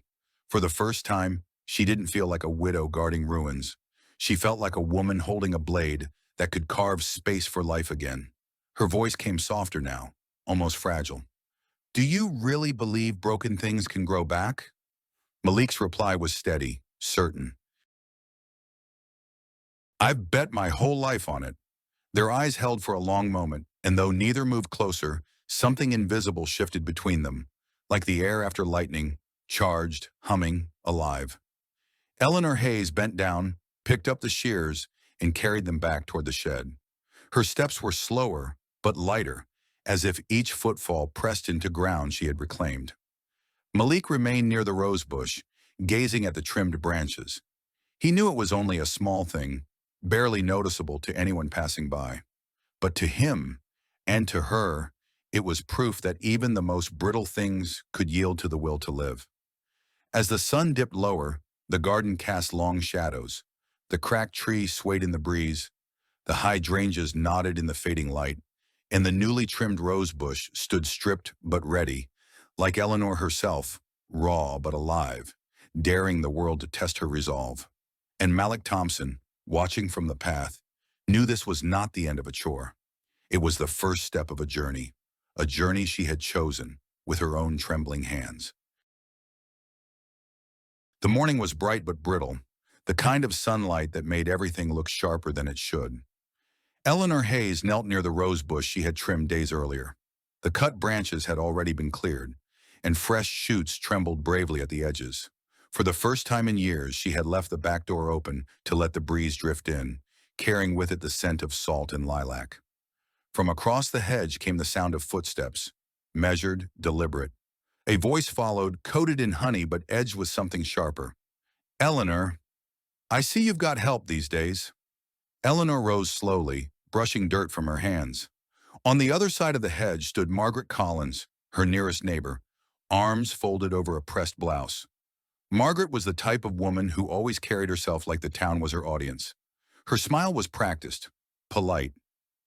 For the first time, she didn't feel like a widow guarding ruins. She felt like a woman holding a blade that could carve space for life again. Her voice came softer now, almost fragile. Do you really believe broken things can grow back? Malik's reply was steady, certain. I've bet my whole life on it. Their eyes held for a long moment, and though neither moved closer, something invisible shifted between them, like the air after lightning, charged, humming, alive. Eleanor Hayes bent down, picked up the shears, and carried them back toward the shed. Her steps were slower, but lighter, as if each footfall pressed into ground she had reclaimed. Malik remained near the rosebush, gazing at the trimmed branches. He knew it was only a small thing, barely noticeable to anyone passing by. But to him, and to her, it was proof that even the most brittle things could yield to the will to live. As the sun dipped lower, the garden cast long shadows. The cracked trees swayed in the breeze. The hydrangeas nodded in the fading light, and the newly trimmed rosebush stood stripped but ready, like Eleanor herself, raw but alive, daring the world to test her resolve. And Malik Thompson, watching from the path, knew this was not the end of a chore. It was the first step of a journey she had chosen with her own trembling hands. The morning was bright but brittle, the kind of sunlight that made everything look sharper than it should. Eleanor Hayes knelt near the rose bush she had trimmed days earlier. The cut branches had already been cleared, and fresh shoots trembled bravely at the edges. For the first time in years, she had left the back door open to let the breeze drift in, carrying with it the scent of salt and lilac. From across the hedge came the sound of footsteps, measured, deliberate. A voice followed, coated in honey but edged with something sharper. "Eleanor, I see you've got help these days." Eleanor rose slowly, brushing dirt from her hands. On the other side of the hedge stood Margaret Collins, her nearest neighbor, arms folded over a pressed blouse. Margaret was the type of woman who always carried herself like the town was her audience. Her smile was practiced, polite,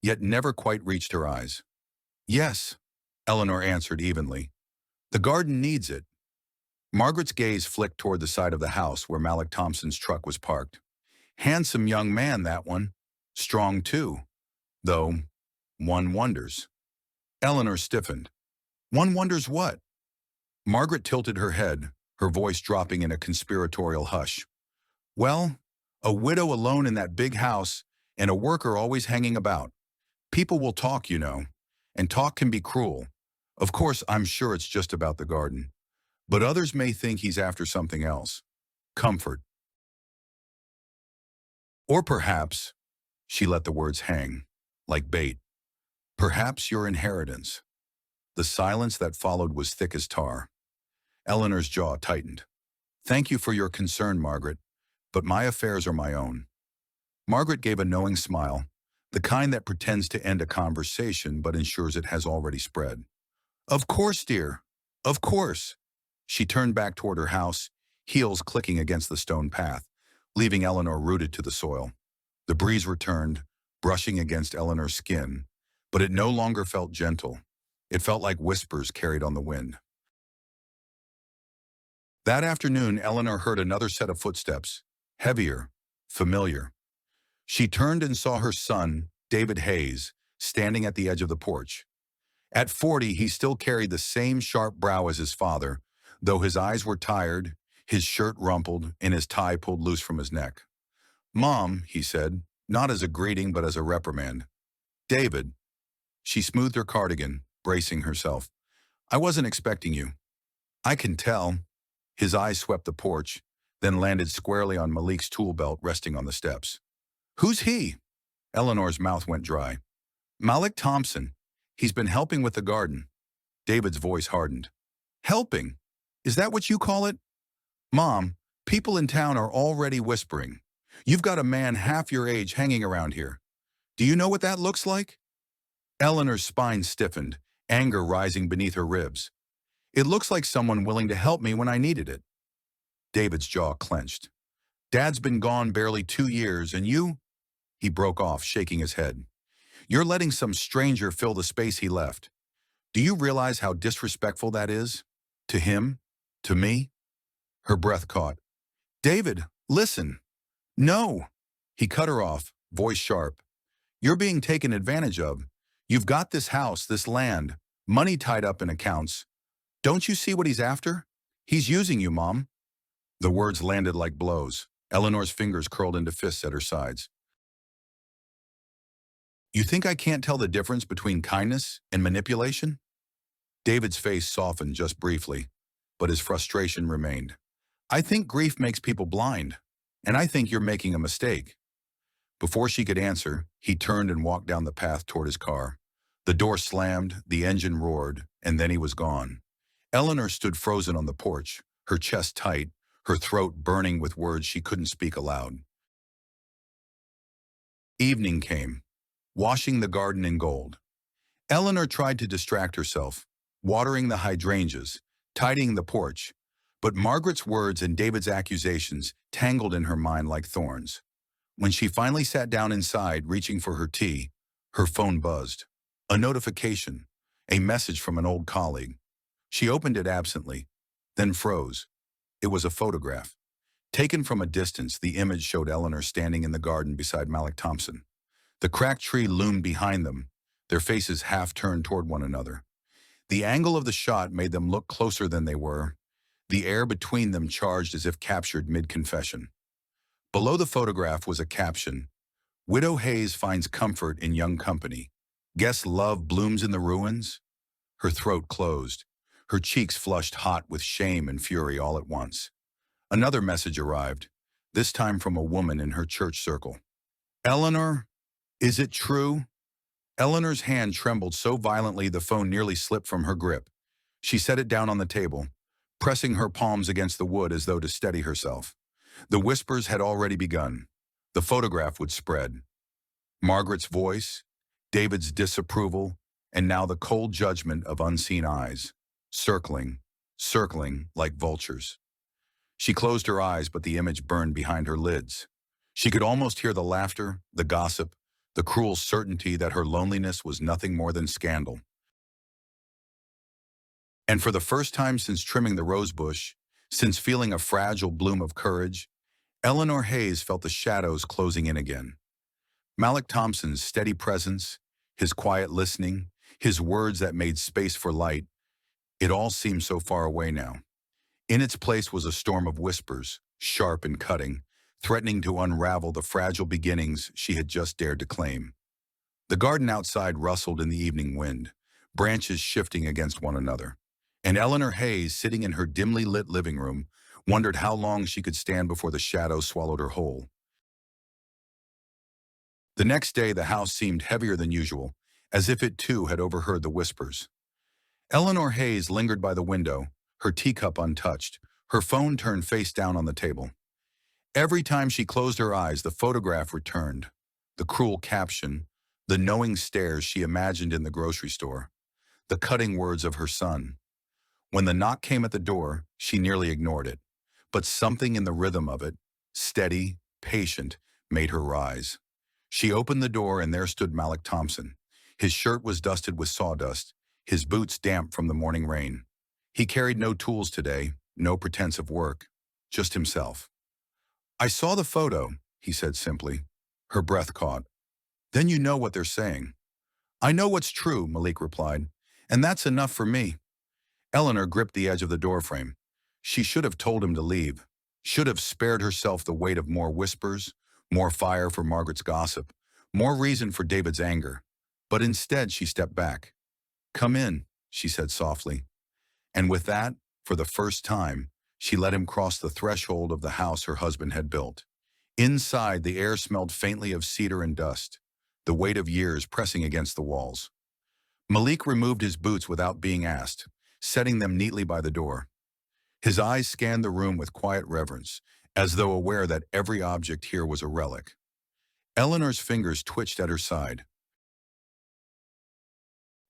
yet never quite reached her eyes. "Yes," Eleanor answered evenly. "The garden needs it." Margaret's gaze flicked toward the side of the house where Malik Thompson's truck was parked. Handsome young man, that one. Strong, too. Though, one wonders. Eleanor stiffened. "One wonders what?" Margaret tilted her head, her voice dropping in a conspiratorial hush. "Well, a widow alone in that big house and a worker always hanging about. People will talk, you know, and talk can be cruel. Of course, I'm sure it's just about the garden. But others may think he's after something else. Comfort. Or perhaps," she let the words hang, like bait, "perhaps your inheritance." The silence that followed was thick as tar. Eleanor's jaw tightened. "Thank you for your concern, Margaret, but my affairs are my own." Margaret gave a knowing smile, the kind that pretends to end a conversation but ensures it has already spread. "Of course, dear. Of course." She turned back toward her house, heels clicking against the stone path, leaving Eleanor rooted to the soil. The breeze returned, brushing against Eleanor's skin, but it no longer felt gentle. It felt like whispers carried on the wind. That afternoon, Eleanor heard another set of footsteps, heavier, familiar. She turned and saw her son, David Hayes, standing at the edge of the porch. At 40, he still carried the same sharp brow as his father, though his eyes were tired, his shirt rumpled, and his tie pulled loose from his neck. "Mom," he said, not as a greeting but as a reprimand. "David." She smoothed her cardigan, bracing herself. "I wasn't expecting you." "I can tell." His eyes swept the porch, then landed squarely on Malik's tool belt resting on the steps. "Who's he?" Eleanor's mouth went dry. "Malik Thompson. He's been helping with the garden." David's voice hardened. "Helping? Is that what you call it?" "Mom, people in town are already whispering. You've got a man half your age hanging around here. Do you know what that looks like?" Eleanor's spine stiffened, anger rising beneath her ribs. "It looks like someone willing to help me when I needed it." David's jaw clenched. "Dad's been gone barely 2 years, and you—" He broke off, shaking his head. "You're letting some stranger fill the space he left. Do you realize how disrespectful that is? To him? To me?" Her breath caught. "David, listen." "No." He cut her off, voice sharp. "You're being taken advantage of. You've got this house, this land, money tied up in accounts. Don't you see what he's after? He's using you, Mom." The words landed like blows. Eleanor's fingers curled into fists at her sides. "You think I can't tell the difference between kindness and manipulation?" David's face softened just briefly, but his frustration remained. "I think grief makes people blind, and I think you're making a mistake." Before she could answer, he turned and walked down the path toward his car. The door slammed, the engine roared, and then he was gone. Eleanor stood frozen on the porch, her chest tight, her throat burning with words she couldn't speak aloud. Evening came, washing the garden in gold. Eleanor tried to distract herself, watering the hydrangeas, tidying the porch, but Margaret's words and David's accusations tangled in her mind like thorns. When she finally sat down inside, reaching for her tea, her phone buzzed. A notification, a message from an old colleague. She opened it absently, then froze. It was a photograph. Taken from a distance, the image showed Eleanor standing in the garden beside Malik Thompson. The cracked tree loomed behind them, their faces half turned toward one another. The angle of the shot made them look closer than they were, the air between them charged as if captured mid-confession. Below the photograph was a caption: "Widow Hayes finds comfort in young company. Guess love blooms in the ruins?" Her throat closed. Her cheeks flushed hot with shame and fury all at once. Another message arrived, this time from a woman in her church circle. "Eleanor, is it true?" Eleanor's hand trembled so violently the phone nearly slipped from her grip. She set it down on the table, pressing her palms against the wood as though to steady herself. The whispers had already begun. The photograph would spread. Margaret's voice, David's disapproval, and now the cold judgment of unseen eyes, circling, circling like vultures. She closed her eyes, but the image burned behind her lids. She could almost hear the laughter, the gossip, the cruel certainty that her loneliness was nothing more than scandal. And for the first time since trimming the rosebush, since feeling a fragile bloom of courage, Eleanor Hayes felt the shadows closing in again. Malik Thompson's steady presence, his quiet listening, his words that made space for light, it all seemed so far away now. In its place was a storm of whispers, sharp and cutting, threatening to unravel the fragile beginnings she had just dared to claim. The garden outside rustled in the evening wind, branches shifting against one another. And Eleanor Hayes, sitting in her dimly lit living room, wondered how long she could stand before the shadows swallowed her whole. The next day, the house seemed heavier than usual, as if it too had overheard the whispers. Eleanor Hayes lingered by the window, her teacup untouched, her phone turned face down on the table. Every time she closed her eyes, the photograph returned, the cruel caption, the knowing stares she imagined in the grocery store, the cutting words of her son. When the knock came at the door, she nearly ignored it, but something in the rhythm of it, steady, patient, made her rise. She opened the door, and there stood Malik Thompson. His shirt was dusted with sawdust, his boots damp from the morning rain. He carried no tools today, no pretense of work, just himself. "I saw the photo," he said simply. Her breath caught. "Then you know what they're saying." "I know what's true," Malik replied, "and that's enough for me." Eleanor gripped the edge of the doorframe. She should have told him to leave, should have spared herself the weight of more whispers, more fire for Margaret's gossip, more reason for David's anger. But instead she stepped back. "Come in," she said softly. And with that, for the first time, she let him cross the threshold of the house her husband had built. Inside, the air smelled faintly of cedar and dust, the weight of years pressing against the walls. Malik removed his boots without being asked, setting them neatly by the door. His eyes scanned the room with quiet reverence, as though aware that every object here was a relic. Eleanor's fingers twitched at her side.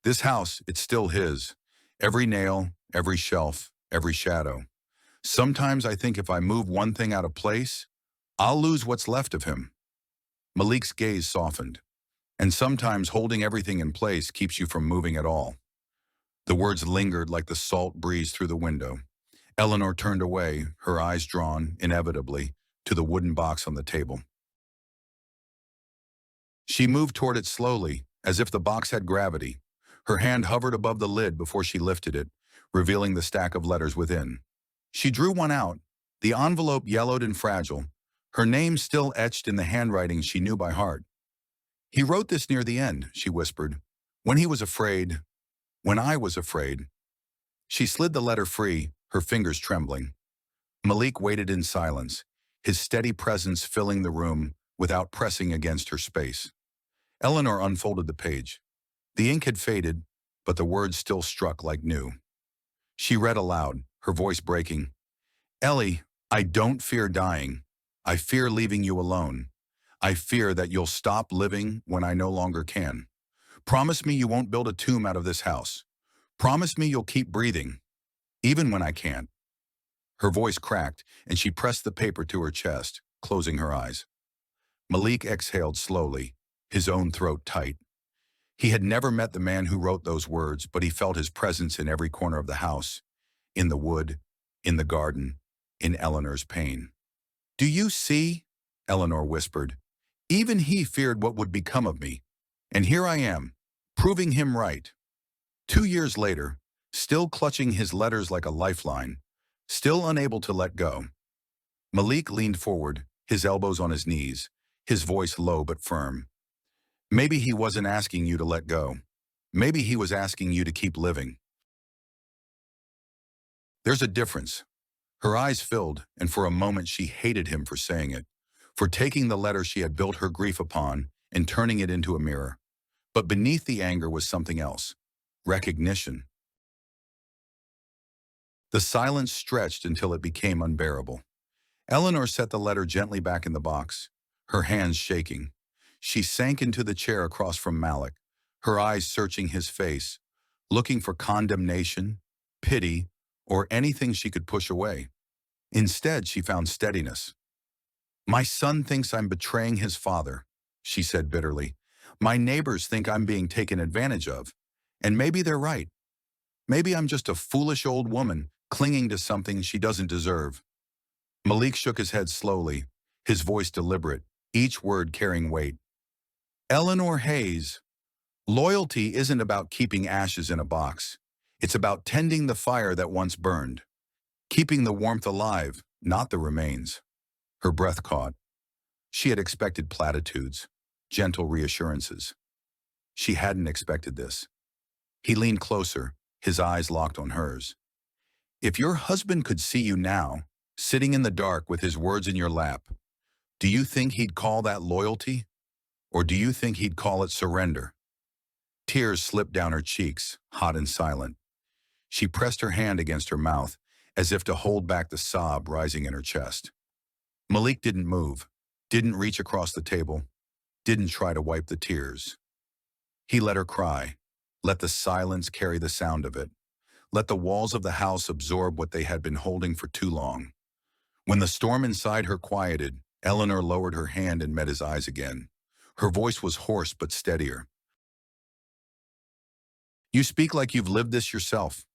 "This house, it's still his. Every nail, every shelf, every shadow. Sometimes I think if I move one thing out of place, I'll lose what's left of him." Malik's gaze softened. "And sometimes holding everything in place keeps you from moving at all." The words lingered like the salt breeze through the window. Eleanor turned away, her eyes drawn, inevitably, to the wooden box on the table. She moved toward it slowly, as if the box had gravity. Her hand hovered above the lid before she lifted it, revealing the stack of letters within. She drew one out, the envelope yellowed and fragile, her name still etched in the handwriting she knew by heart. "He wrote this near the end," she whispered. "When he was afraid. When I was afraid." She slid the letter free, her fingers trembling. Malik waited in silence, his steady presence filling the room without pressing against her space. Eleanor unfolded the page. The ink had faded, but the words still struck like new. She read aloud, her voice breaking. "Ellie, I don't fear dying. I fear leaving you alone. I fear that you'll stop living when I no longer can. Promise me you won't build a tomb out of this house. Promise me you'll keep breathing, even when I can't." Her voice cracked, and she pressed the paper to her chest, closing her eyes. Malik exhaled slowly, his own throat tight. He had never met the man who wrote those words, but he felt his presence in every corner of the house, in the wood, in the garden, in Eleanor's pain. "Do you see?" Eleanor whispered. Even he feared what would become of me. And here I am, proving him right. 2 years later, still clutching his letters like a lifeline, still unable to let go. Malik leaned forward, his elbows on his knees, his voice low but firm. Maybe he wasn't asking you to let go. Maybe he was asking you to keep living. There's a difference. Her eyes filled, and for a moment she hated him for saying it, for taking the letter she had built her grief upon and turning it into a mirror. But beneath the anger was something else. Recognition. The silence stretched until it became unbearable. Eleanor set the letter gently back in the box, her hands shaking. She sank into the chair across from Malik, her eyes searching his face, looking for condemnation, pity, or anything she could push away. Instead, she found steadiness. "My son thinks I'm betraying his father," she said bitterly. "My neighbors think I'm being taken advantage of. And maybe they're right. Maybe I'm just a foolish old woman clinging to something she doesn't deserve." Malik shook his head slowly, his voice deliberate, each word carrying weight. "Eleanor Hayes, loyalty isn't about keeping ashes in a box. It's about tending the fire that once burned, keeping the warmth alive, not the remains." Her breath caught. She had expected platitudes, gentle reassurances. She hadn't expected this. He leaned closer, his eyes locked on hers. "If your husband could see you now, sitting in the dark with his words in your lap, do you think he'd call that loyalty? Or do you think he'd call it surrender?" Tears slipped down her cheeks, hot and silent. She pressed her hand against her mouth, as if to hold back the sob rising in her chest. Malik didn't move, didn't reach across the table, didn't try to wipe the tears. He let her cry, let the silence carry the sound of it, let the walls of the house absorb what they had been holding for too long. When the storm inside her quieted, Eleanor lowered her hand and met his eyes again. Her voice was hoarse but steadier. "You speak like you've lived this yourself."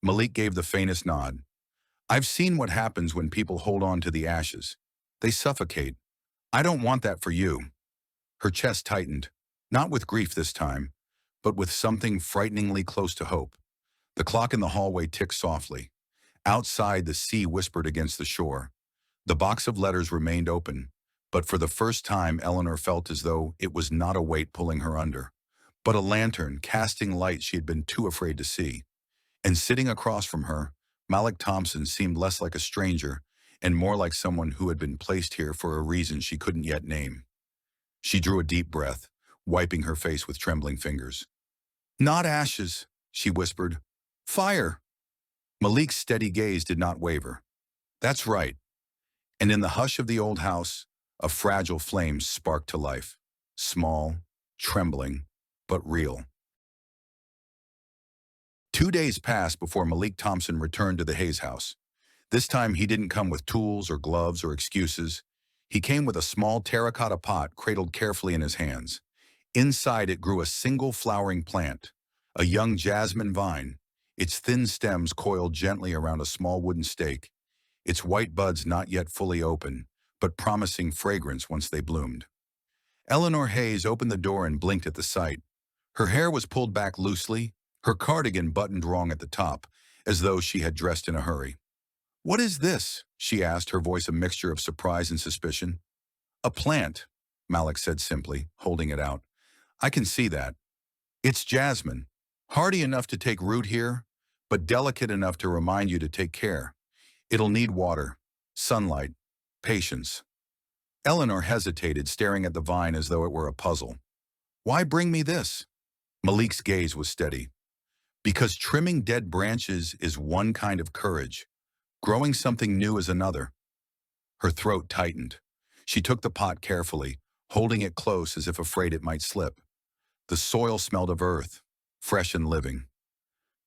Malik gave the faintest nod. "I've seen what happens when people hold on to the ashes. They suffocate. I don't want that for you." Her chest tightened, not with grief this time, but with something frighteningly close to hope. The clock in the hallway ticked softly. Outside, the sea whispered against the shore. The box of letters remained open, but for the first time Eleanor felt as though it was not a weight pulling her under, but a lantern casting light she had been too afraid to see. And sitting across from her, Malik Thompson seemed less like a stranger and more like someone who had been placed here for a reason she couldn't yet name. She drew a deep breath, wiping her face with trembling fingers. "Not ashes," she whispered. "Fire." Malik's steady gaze did not waver. "That's right." And in the hush of the old house, a fragile flame sparked to life. Small, trembling, but real. 2 days passed before Malik Thompson returned to the Hayes house. This time he didn't come with tools or gloves or excuses. He came with a small terracotta pot cradled carefully in his hands. Inside it grew a single flowering plant, a young jasmine vine, its thin stems coiled gently around a small wooden stake, its white buds not yet fully open, but promising fragrance once they bloomed. Eleanor Hayes opened the door and blinked at the sight. Her hair was pulled back loosely, her cardigan buttoned wrong at the top, as though she had dressed in a hurry. "What is this?" she asked, her voice a mixture of surprise and suspicion. "A plant," Malik said simply, holding it out. "I can see that. It's jasmine, hardy enough to take root here, but delicate enough to remind you to take care. It'll need water, sunlight, patience." Eleanor hesitated, staring at the vine as though it were a puzzle. "Why bring me this?" Malik's gaze was steady. "Because trimming dead branches is one kind of courage. Growing something new is another." Her throat tightened. She took the pot carefully, holding it close as if afraid it might slip. The soil smelled of earth, fresh and living.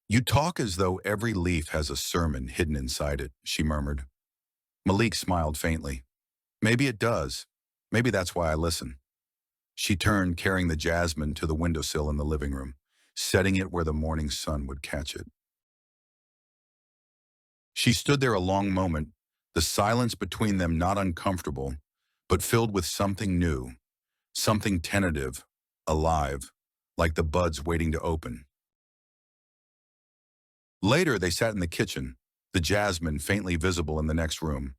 "You talk as though every leaf has a sermon hidden inside it," she murmured. Malik smiled faintly. "Maybe it does. Maybe that's why I listen." She turned, carrying the jasmine to the windowsill in the living room, setting it where the morning sun would catch it. She stood there a long moment, the silence between them not uncomfortable, but filled with something new, something tentative, alive, like the buds waiting to open. Later, they sat in the kitchen, the jasmine faintly visible in the next room.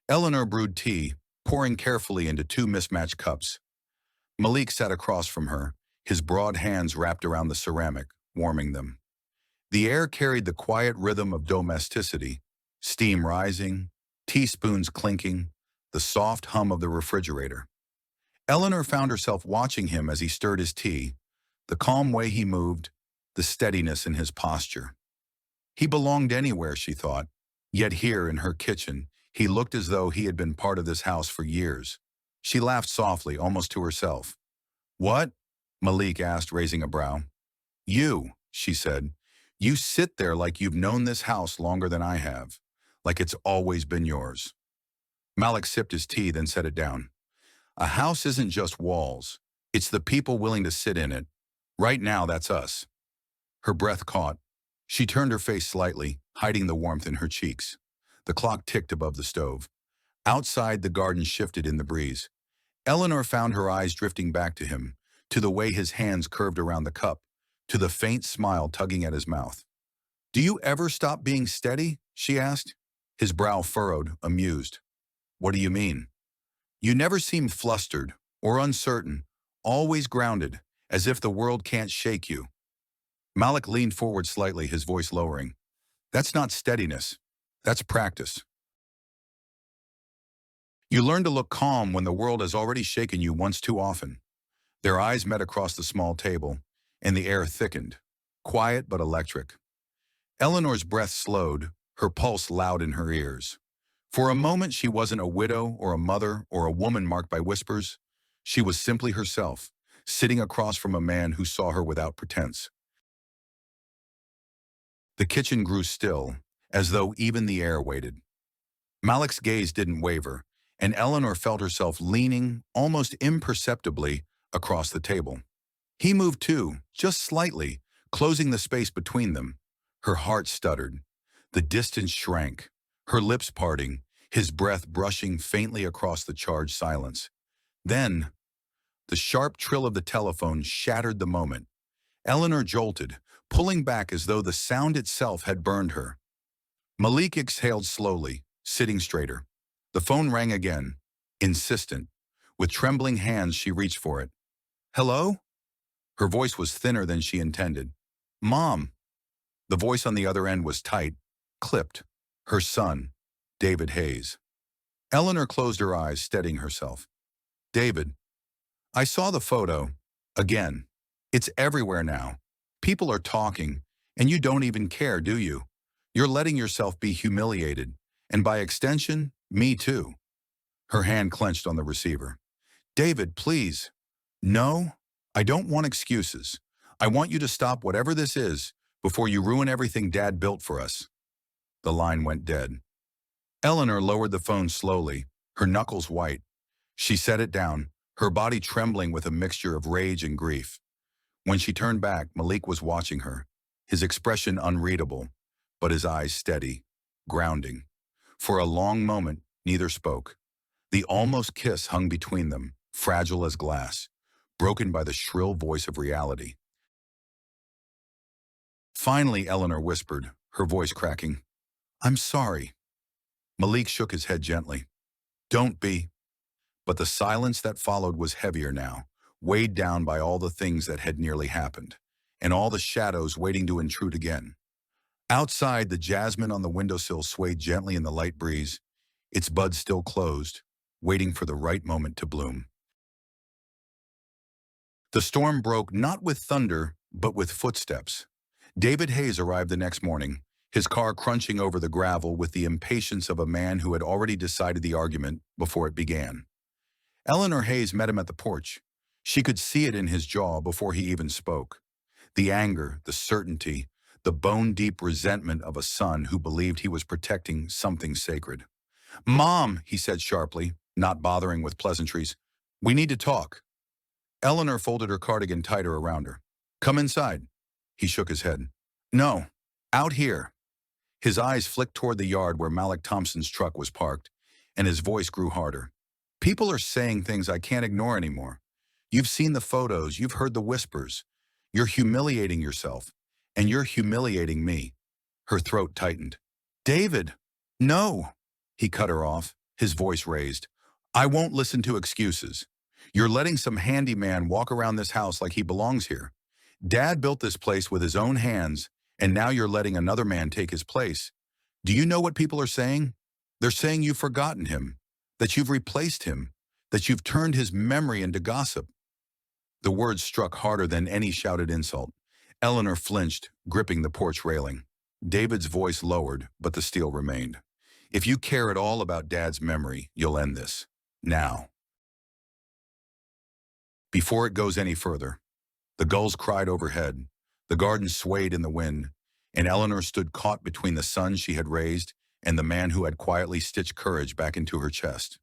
Eleanor brewed tea, pouring carefully into two mismatched cups. Malik sat across from her, his broad hands wrapped around the ceramic, warming them. The air carried the quiet rhythm of domesticity, steam rising, teaspoons clinking, the soft hum of the refrigerator. Eleanor found herself watching him as he stirred his tea, the calm way he moved, the steadiness in his posture. He belonged anywhere, she thought, yet here in her kitchen, he looked as though he had been part of this house for years. She laughed softly, almost to herself. "What?" Malik asked, raising a brow. "You," she said. "You sit there like you've known this house longer than I have, like it's always been yours." Malik sipped his tea, then set it down. "A house isn't just walls. It's the people willing to sit in it. Right now, that's us." Her breath caught. She turned her face slightly, hiding the warmth in her cheeks. The clock ticked above the stove. Outside, the garden shifted in the breeze. Eleanor found her eyes drifting back to him, to the way his hands curved around the cup, to the faint smile tugging at his mouth. "Do you ever stop being steady?" she asked. His brow furrowed, amused. "What do you mean?" "You never seem flustered or uncertain, always grounded, as if the world can't shake you." Malik leaned forward slightly, his voice lowering. "That's not steadiness. That's practice. You learn to look calm when the world has already shaken you once too often." Their eyes met across the small table, and the air thickened, quiet but electric. Eleanor's breath slowed, her pulse loud in her ears. For a moment, she wasn't a widow or a mother or a woman marked by whispers. She was simply herself, sitting across from a man who saw her without pretense. The kitchen grew still, as though even the air waited. Malik's gaze didn't waver, and Eleanor felt herself leaning, almost imperceptibly, across the table. He moved too, just slightly, closing the space between them. Her heart stuttered. The distance shrank, her lips parting, his breath brushing faintly across the charged silence. Then, the sharp trill of the telephone shattered the moment. Eleanor jolted, pulling back as though the sound itself had burned her. Malik exhaled slowly, sitting straighter. The phone rang again, insistent. With trembling hands, she reached for it. "Hello?" Her voice was thinner than she intended. "Mom." The voice on the other end was tight, clipped. Her son, David Hayes. Eleanor closed her eyes, steadying herself. "David, I saw the photo. Again. It's everywhere now. People are talking, and you don't even care, do you? You're letting yourself be humiliated, and by extension, me too." Her hand clenched on the receiver. "David, please." "No, I don't want excuses. I want you to stop whatever this is before you ruin everything Dad built for us." The line went dead. Eleanor lowered the phone slowly, her knuckles white. She set it down, her body trembling with a mixture of rage and grief. When she turned back, Malik was watching her, his expression unreadable, but his eyes steady, grounding. For a long moment, neither spoke. The almost kiss hung between them, fragile as glass, broken by the shrill voice of reality. Finally, Eleanor whispered, her voice cracking, "I'm sorry." Malik shook his head gently. "Don't be." But the silence that followed was heavier now, weighed down by all the things that had nearly happened, and all the shadows waiting to intrude again. Outside, the jasmine on the windowsill swayed gently in the light breeze, its buds still closed, waiting for the right moment to bloom. The storm broke not with thunder, but with footsteps. David Hayes arrived the next morning, his car crunching over the gravel with the impatience of a man who had already decided the argument before it began. Eleanor Hayes met him at the porch. She could see it in his jaw before he even spoke. The anger, the certainty, the bone-deep resentment of a son who believed he was protecting something sacred. "Mom," he said sharply, not bothering with pleasantries, "we need to talk." Eleanor folded her cardigan tighter around her. "Come inside." He shook his head. "No, out here." His eyes flicked toward the yard where Malik Thompson's truck was parked, and his voice grew harder. "People are saying things I can't ignore anymore. You've seen the photos, you've heard the whispers. You're humiliating yourself, and you're humiliating me." Her throat tightened. "David, no!" He cut her off, his voice raised. "I won't listen to excuses. You're letting some handyman walk around this house like he belongs here. Dad built this place with his own hands, and now you're letting another man take his place. Do you know what people are saying? They're saying you've forgotten him, that you've replaced him, that you've turned his memory into gossip." The words struck harder than any shouted insult. Eleanor flinched, gripping the porch railing. David's voice lowered, but the steel remained. "If you care at all about Dad's memory, you'll end this. Now." Before it goes any further, the gulls cried overhead, the garden swayed in the wind, and Eleanor stood caught between the son she had raised and the man who had quietly stitched courage back into her chest.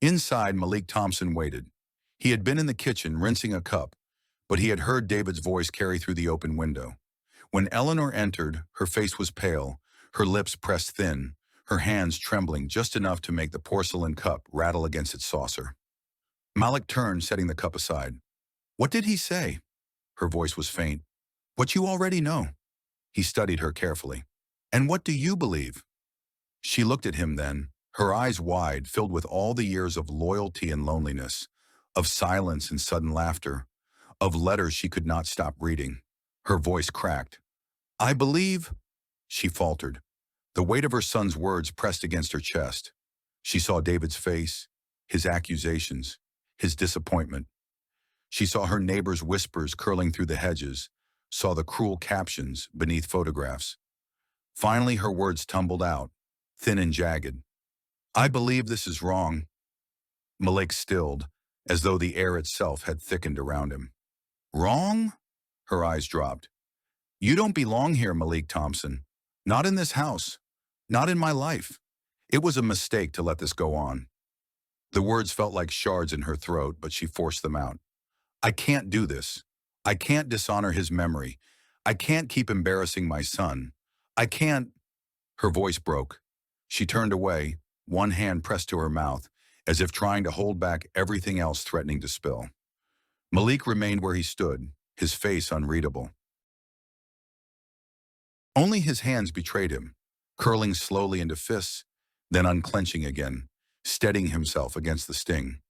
Inside, Malik Thompson waited. He had been in the kitchen rinsing a cup, but he had heard David's voice carry through the open window. When Eleanor entered, her face was pale, her lips pressed thin, her hands trembling just enough to make the porcelain cup rattle against its saucer. Malik turned, setting the cup aside. "What did he say?" Her voice was faint. "What you already know." He studied her carefully. "And what do you believe?" She looked at him then, her eyes wide, filled with all the years of loyalty and loneliness, of silence and sudden laughter, of letters she could not stop reading. Her voice cracked. "I believe," she faltered. The weight of her son's words pressed against her chest. She saw David's face, his accusations, his disappointment. She saw her neighbor's whispers curling through the hedges, saw the cruel captions beneath photographs. Finally, her words tumbled out, thin and jagged. "I believe this is wrong." Malik stilled, as though the air itself had thickened around him. "Wrong?" Her eyes dropped. "You don't belong here, Malik Thompson. Not in this house. Not in my life. It was a mistake to let this go on." The words felt like shards in her throat, but she forced them out. "I can't do this. I can't dishonor his memory. I can't keep embarrassing my son. I can't—" Her voice broke. She turned away, one hand pressed to her mouth, as if trying to hold back everything else threatening to spill. Malik remained where he stood, his face unreadable. Only his hands betrayed him, curling slowly into fists, then unclenching again, steadying himself against the sting.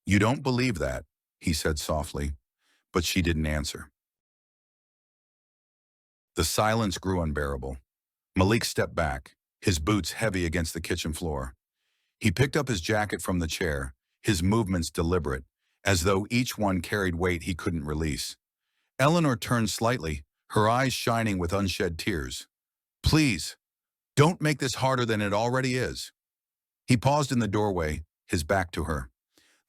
"You don't believe that," he said softly, but she didn't answer. The silence grew unbearable. Malik stepped back, his boots heavy against the kitchen floor. He picked up his jacket from the chair, his movements deliberate, as though each one carried weight he couldn't release. Eleanor turned slightly, her eyes shining with unshed tears. "Please, don't make this harder than it already is." He paused in the doorway, his back to her.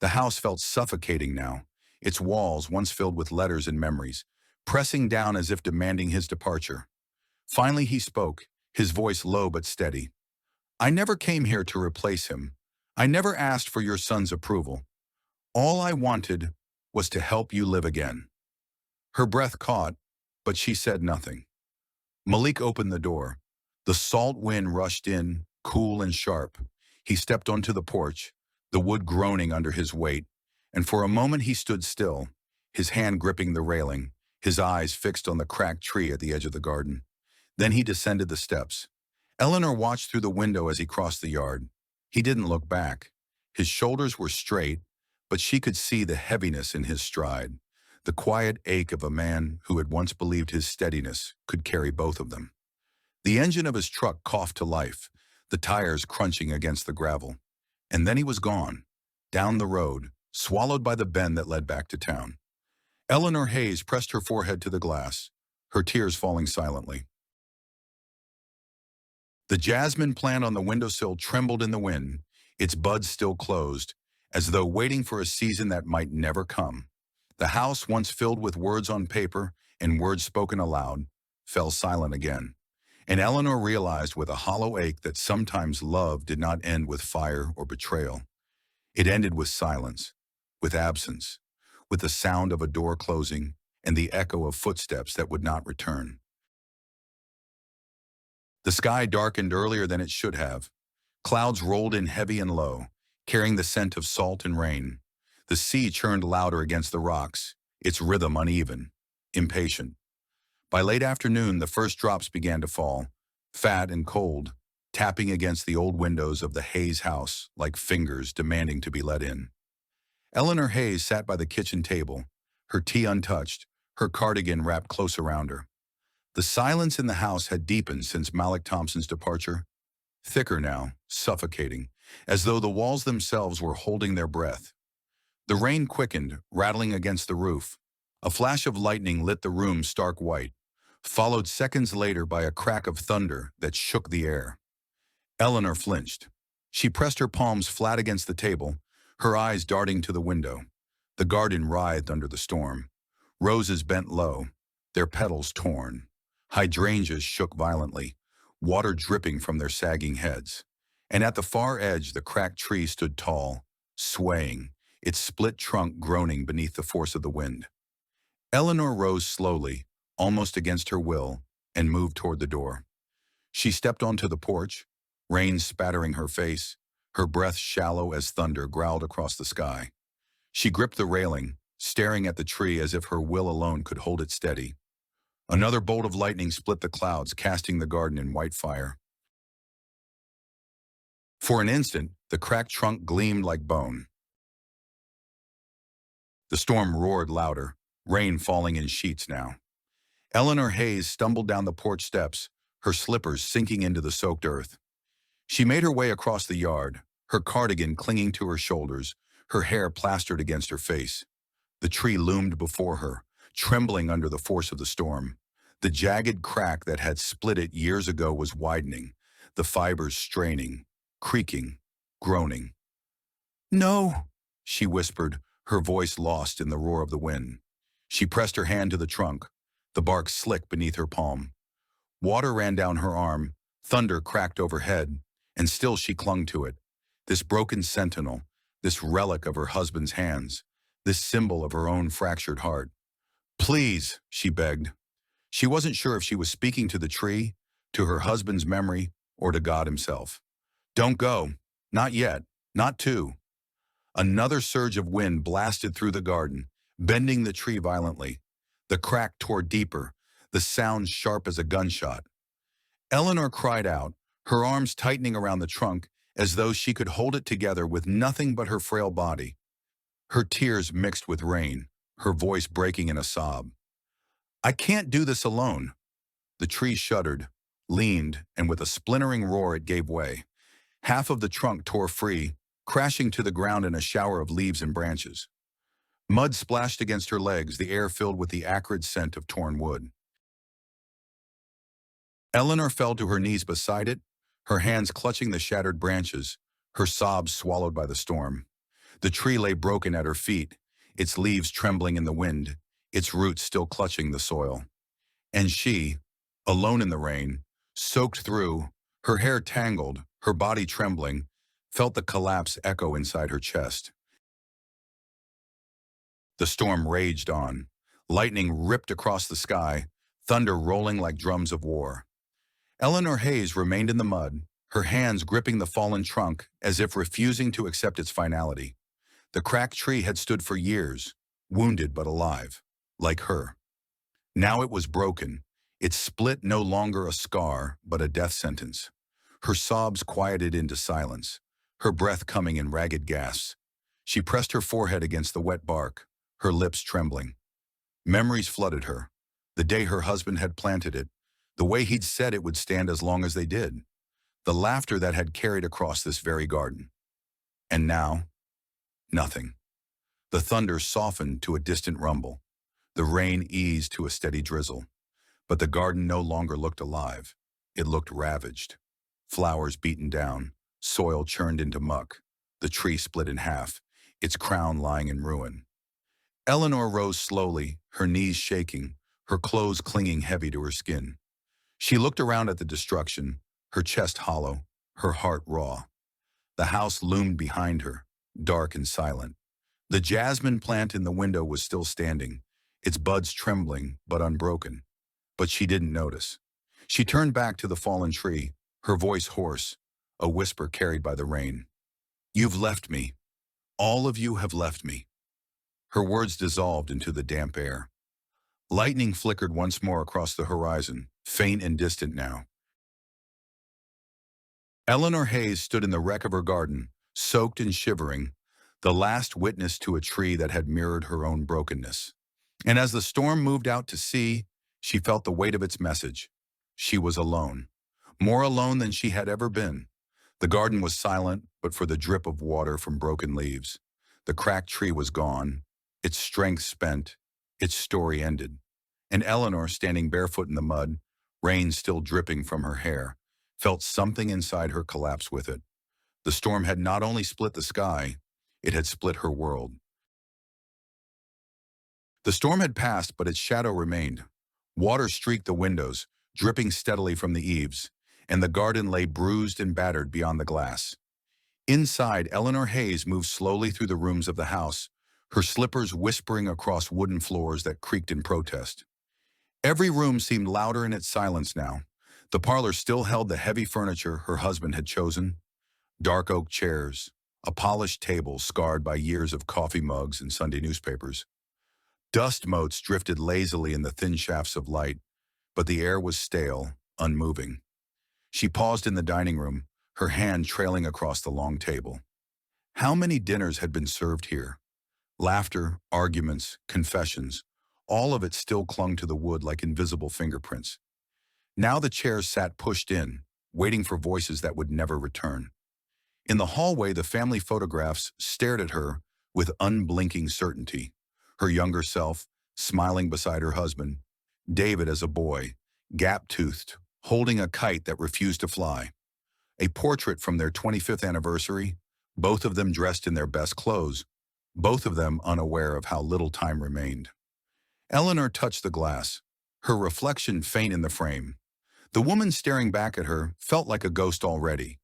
The house felt suffocating now, its walls, once filled with letters and memories, pressing down as if demanding his departure. Finally he spoke, his voice low but steady. "I never came here to replace him. I never asked for your son's approval. All I wanted was to help you live again." Her breath caught, but she said nothing. Malik opened the door. The salt wind rushed in, cool and sharp. He stepped onto the porch, the wood groaning under his weight, and for a moment he stood still, his hand gripping the railing, his eyes fixed on the cracked tree at the edge of the garden. Then he descended the steps. Eleanor watched through the window as he crossed the yard. He didn't look back. His shoulders were straight, but she could see the heaviness in his stride, the quiet ache of a man who had once believed his steadiness could carry both of them. The engine of his truck coughed to life, the tires crunching against the gravel. And then he was gone, down the road, swallowed by the bend that led back to town. Eleanor Hayes pressed her forehead to the glass, her tears falling silently. The jasmine plant on the windowsill trembled in the wind, its buds still closed, as though waiting for a season that might never come. The house, once filled with words on paper and words spoken aloud, fell silent again. And Eleanor realized with a hollow ache that sometimes love did not end with fire or betrayal. It ended with silence, with absence, with the sound of a door closing and the echo of footsteps that would not return. The sky darkened earlier than it should have. Clouds rolled in heavy and low, carrying the scent of salt and rain. The sea churned louder against the rocks, its rhythm uneven, impatient. By late afternoon, the first drops began to fall, fat and cold, tapping against the old windows of the Hayes house like fingers demanding to be let in. Eleanor Hayes sat by the kitchen table, her tea untouched, her cardigan wrapped close around her. The silence in the house had deepened since Malik Thompson's departure, thicker now, suffocating, as though the walls themselves were holding their breath. The rain quickened, rattling against the roof. A flash of lightning lit the room stark white, followed seconds later by a crack of thunder that shook the air. Eleanor flinched. She pressed her palms flat against the table, her eyes darting to the window. The garden writhed under the storm. Roses bent low, their petals torn. Hydrangeas shook violently, water dripping from their sagging heads. And at the far edge, the cracked tree stood tall, swaying, its split trunk groaning beneath the force of the wind. Eleanor rose slowly, almost against her will, and moved toward the door. She stepped onto the porch, rain spattering her face, her breath shallow as thunder growled across the sky. She gripped the railing, staring at the tree as if her will alone could hold it steady. Another bolt of lightning split the clouds, casting the garden in white fire. For an instant, the cracked trunk gleamed like bone. The storm roared louder, rain falling in sheets now. Eleanor Hayes stumbled down the porch steps, her slippers sinking into the soaked earth. She made her way across the yard, her cardigan clinging to her shoulders, her hair plastered against her face. The tree loomed before her, trembling under the force of the storm. The jagged crack that had split it years ago was widening, the fibers straining, creaking, groaning. "No," she whispered, her voice lost in the roar of the wind. She pressed her hand to the trunk, the bark slick beneath her palm. Water ran down her arm, thunder cracked overhead, and still she clung to it. This broken sentinel, this relic of her husband's hands, this symbol of her own fractured heart. "Please," she begged. She wasn't sure if she was speaking to the tree, to her husband's memory, or to God himself. "Don't go. Not yet. Not to." Another surge of wind blasted through the garden, bending the tree violently. The crack tore deeper, the sound sharp as a gunshot. Eleanor cried out, her arms tightening around the trunk as though she could hold it together with nothing but her frail body. Her tears mixed with rain, her voice breaking in a sob. "I can't do this alone." The tree shuddered, leaned, and with a splintering roar it gave way. Half of the trunk tore free, crashing to the ground in a shower of leaves and branches. Mud splashed against her legs, the air filled with the acrid scent of torn wood. Eleanor fell to her knees beside it, her hands clutching the shattered branches, her sobs swallowed by the storm. The tree lay broken at her feet, its leaves trembling in the wind, its roots still clutching the soil. And she, alone in the rain, soaked through, her hair tangled, her body trembling, felt the collapse echo inside her chest. The storm raged on. Lightning ripped across the sky, thunder rolling like drums of war. Eleanor Hayes remained in the mud, her hands gripping the fallen trunk as if refusing to accept its finality. The cracked tree had stood for years, wounded but alive, like her. Now it was broken, its split no longer a scar but a death sentence. Her sobs quieted into silence, her breath coming in ragged gasps. She pressed her forehead against the wet bark, her lips trembling. Memories flooded her. The day her husband had planted it, the way he'd said it would stand as long as they did, the laughter that had carried across this very garden. And now, nothing. The thunder softened to a distant rumble. The rain eased to a steady drizzle. But the garden no longer looked alive. It looked ravaged. Flowers beaten down, soil churned into muck, the tree split in half, its crown lying in ruin. Eleanor rose slowly, her knees shaking, her clothes clinging heavy to her skin. She looked around at the destruction, her chest hollow, her heart raw. The house loomed behind her, dark and silent. The jasmine plant in the window was still standing, its buds trembling but unbroken. But she didn't notice. She turned back to the fallen tree, her voice hoarse, a whisper carried by the rain. "You've left me. All of you have left me." Her words dissolved into the damp air. Lightning flickered once more across the horizon, faint and distant now. Eleanor Hayes stood in the wreck of her garden, soaked and shivering, the last witness to a tree that had mirrored her own brokenness. And as the storm moved out to sea, she felt the weight of its message. She was alone, more alone than she had ever been. The garden was silent, but for the drip of water from broken leaves. The cracked tree was gone, its strength spent, its story ended. And Eleanor, standing barefoot in the mud, rain still dripping from her hair, felt something inside her collapse with it. The storm had not only split the sky, it had split her world. The storm had passed, but its shadow remained. Water streaked the windows, dripping steadily from the eaves, and the garden lay bruised and battered beyond the glass. Inside, Eleanor Hayes moved slowly through the rooms of the house, her slippers whispering across wooden floors that creaked in protest. Every room seemed louder in its silence now. The parlor still held the heavy furniture her husband had chosen, dark oak chairs, a polished table scarred by years of coffee mugs and Sunday newspapers. Dust motes drifted lazily in the thin shafts of light, but the air was stale, unmoving. She paused in the dining room, her hand trailing across the long table. How many dinners had been served here? Laughter, arguments, confessions, all of it still clung to the wood like invisible fingerprints. Now the chairs sat pushed in, waiting for voices that would never return. In the hallway, the family photographs stared at her with unblinking certainty. Her younger self, smiling beside her husband, David as a boy, gap-toothed, holding a kite that refused to fly. A portrait from their 25th anniversary, both of them dressed in their best clothes, both of them unaware of how little time remained. Eleanor touched the glass, her reflection faint in the frame. The woman staring back at her felt like a ghost already,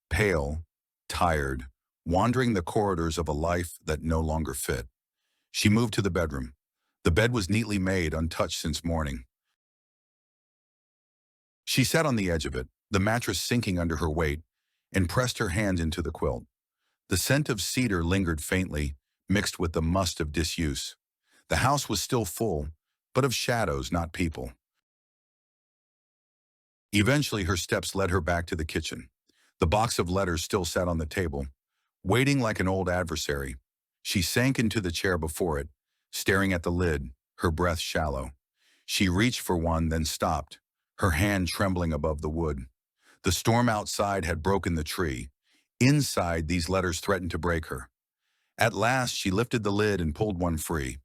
pale, tired, wandering the corridors of a life that no longer fit. She moved to the bedroom. The bed was neatly made, untouched since morning. She sat on the edge of it, the mattress sinking under her weight, and pressed her hand into the quilt. The scent of cedar lingered faintly, mixed with the must of disuse. The house was still full, but of shadows, not people. Eventually, her steps led her back to the kitchen. The box of letters still sat on the table, waiting like an old adversary. She sank into the chair before it, staring at the lid, her breath shallow. She reached for one, then stopped, her hand trembling above the wood. The storm outside had broken the tree. Inside, these letters threatened to break her. At last, she lifted the lid and pulled one free.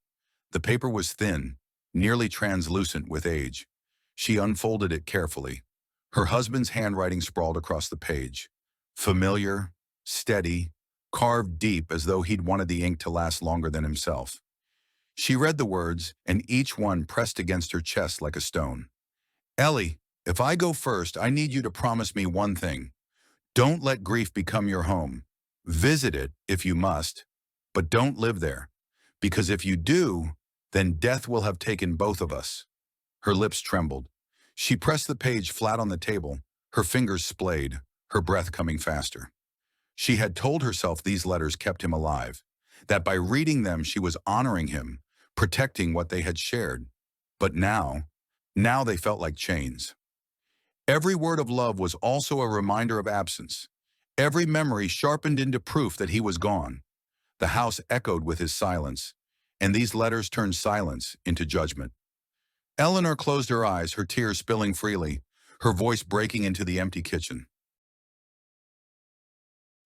The paper was thin, nearly translucent with age. She unfolded it carefully. Her husband's handwriting sprawled across the page. Familiar, steady, carved deep as though he'd wanted the ink to last longer than himself. She read the words, and each one pressed against her chest like a stone. Ellie, if I go first, I need you to promise me one thing. Don't let grief become your home. Visit it if you must, but don't live there. Because if you do, then death will have taken both of us. Her lips trembled. She pressed the page flat on the table, her fingers splayed, her breath coming faster. She had told herself these letters kept him alive, that by reading them she was honoring him, protecting what they had shared. But now they felt like chains. Every word of love was also a reminder of absence. Every memory sharpened into proof that he was gone. The house echoed with his silence, and these letters turned silence into judgment. Eleanor closed her eyes, her tears spilling freely, her voice breaking into the empty kitchen.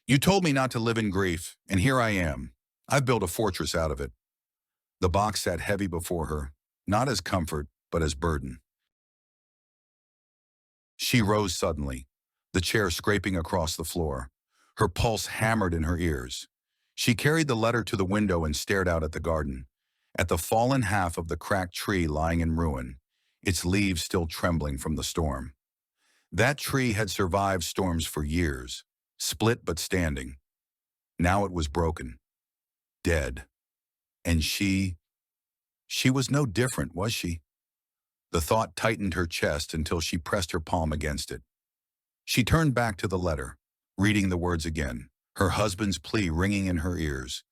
You told me not to live in grief, and here I am. I've built a fortress out of it. The box sat heavy before her, not as comfort, but as burden. She rose suddenly, the chair scraping across the floor. Her pulse hammered in her ears. She carried the letter to the window and stared out at the garden, at the fallen half of the cracked tree lying in ruin, its leaves still trembling from the storm. That tree had survived storms for years, split but standing. Now it was broken, dead. And she was no different, was she? The thought tightened her chest until she pressed her palm against it. She turned back to the letter, reading the words again, her husband's plea ringing in her ears.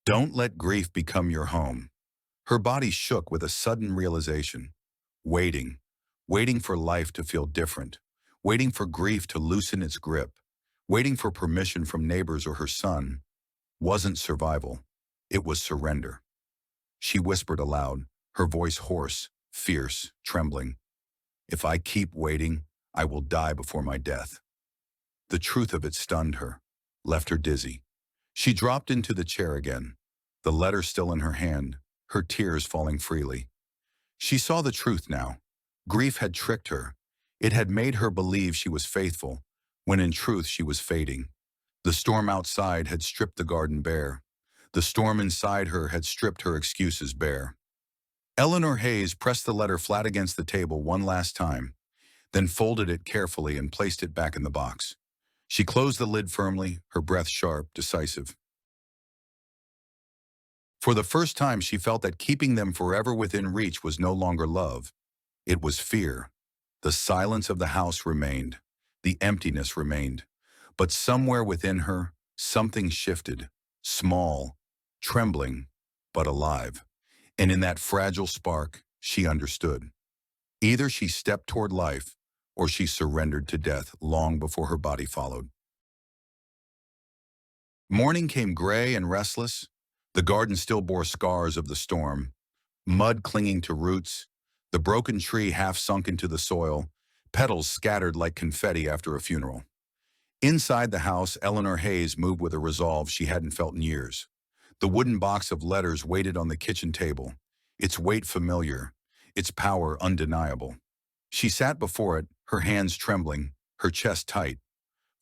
Don't let grief become your home. Her body shook with a sudden realization. Waiting. Waiting for life to feel different. Waiting for grief to loosen its grip. Waiting for permission from neighbors or her son. Wasn't survival. It was surrender. She whispered aloud, her voice hoarse, fierce, trembling. If I keep waiting, I will die before my death. The truth of it stunned her, left her dizzy. She dropped into the chair again, the letter still in her hand, her tears falling freely. She saw the truth now. Grief had tricked her. It had made her believe she was faithful, when in truth she was fading. The storm outside had stripped the garden bare. The storm inside her had stripped her excuses bare. Eleanor Hayes pressed the letter flat against the table one last time, then folded it carefully and placed it back in the box. She closed the lid firmly, her breath sharp, decisive. For the first time, she felt that keeping them forever within reach was no longer love. It was fear. The silence of the house remained. The emptiness remained. But somewhere within her, something shifted, small, trembling, but alive. And in that fragile spark, she understood. Either she stepped toward life, or she surrendered to death long before her body followed. Morning came gray and restless. The garden still bore scars of the storm, mud clinging to roots, the broken tree half sunk into the soil, petals scattered like confetti after a funeral. Inside the house, Eleanor Hayes moved with a resolve she hadn't felt in years. The wooden box of letters waited on the kitchen table, its weight familiar, its power undeniable. She sat before it, her hands trembling, her chest tight.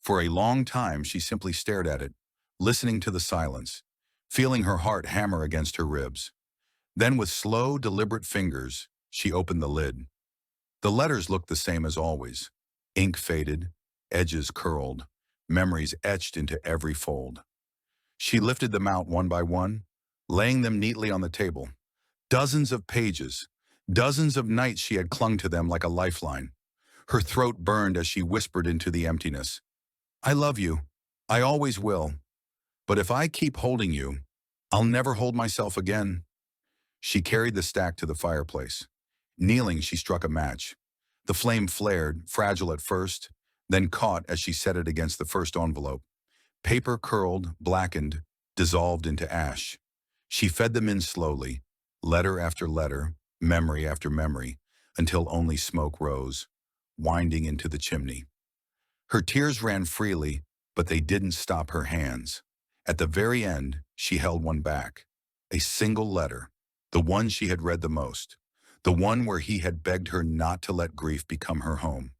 For a long time, she simply stared at it, listening to the silence, feeling her heart hammer against her ribs. Then with slow, deliberate fingers, she opened the lid. The letters looked the same as always. Ink faded, edges curled, memories etched into every fold. She lifted them out one by one, laying them neatly on the table. Dozens of pages, dozens of nights she had clung to them like a lifeline. Her throat burned as she whispered into the emptiness. I love you. I always will. But if I keep holding you, I'll never hold myself again. She carried the stack to the fireplace. Kneeling, she struck a match. The flame flared, fragile at first, then caught as she set it against the first envelope. Paper curled, blackened, dissolved into ash. She fed them in slowly, letter after letter, memory after memory, until only smoke rose, winding into the chimney. Her tears ran freely, but they didn't stop her hands. At the very end, she held one back. A single letter, the one she had read the most, the one where he had begged her not to let grief become her home.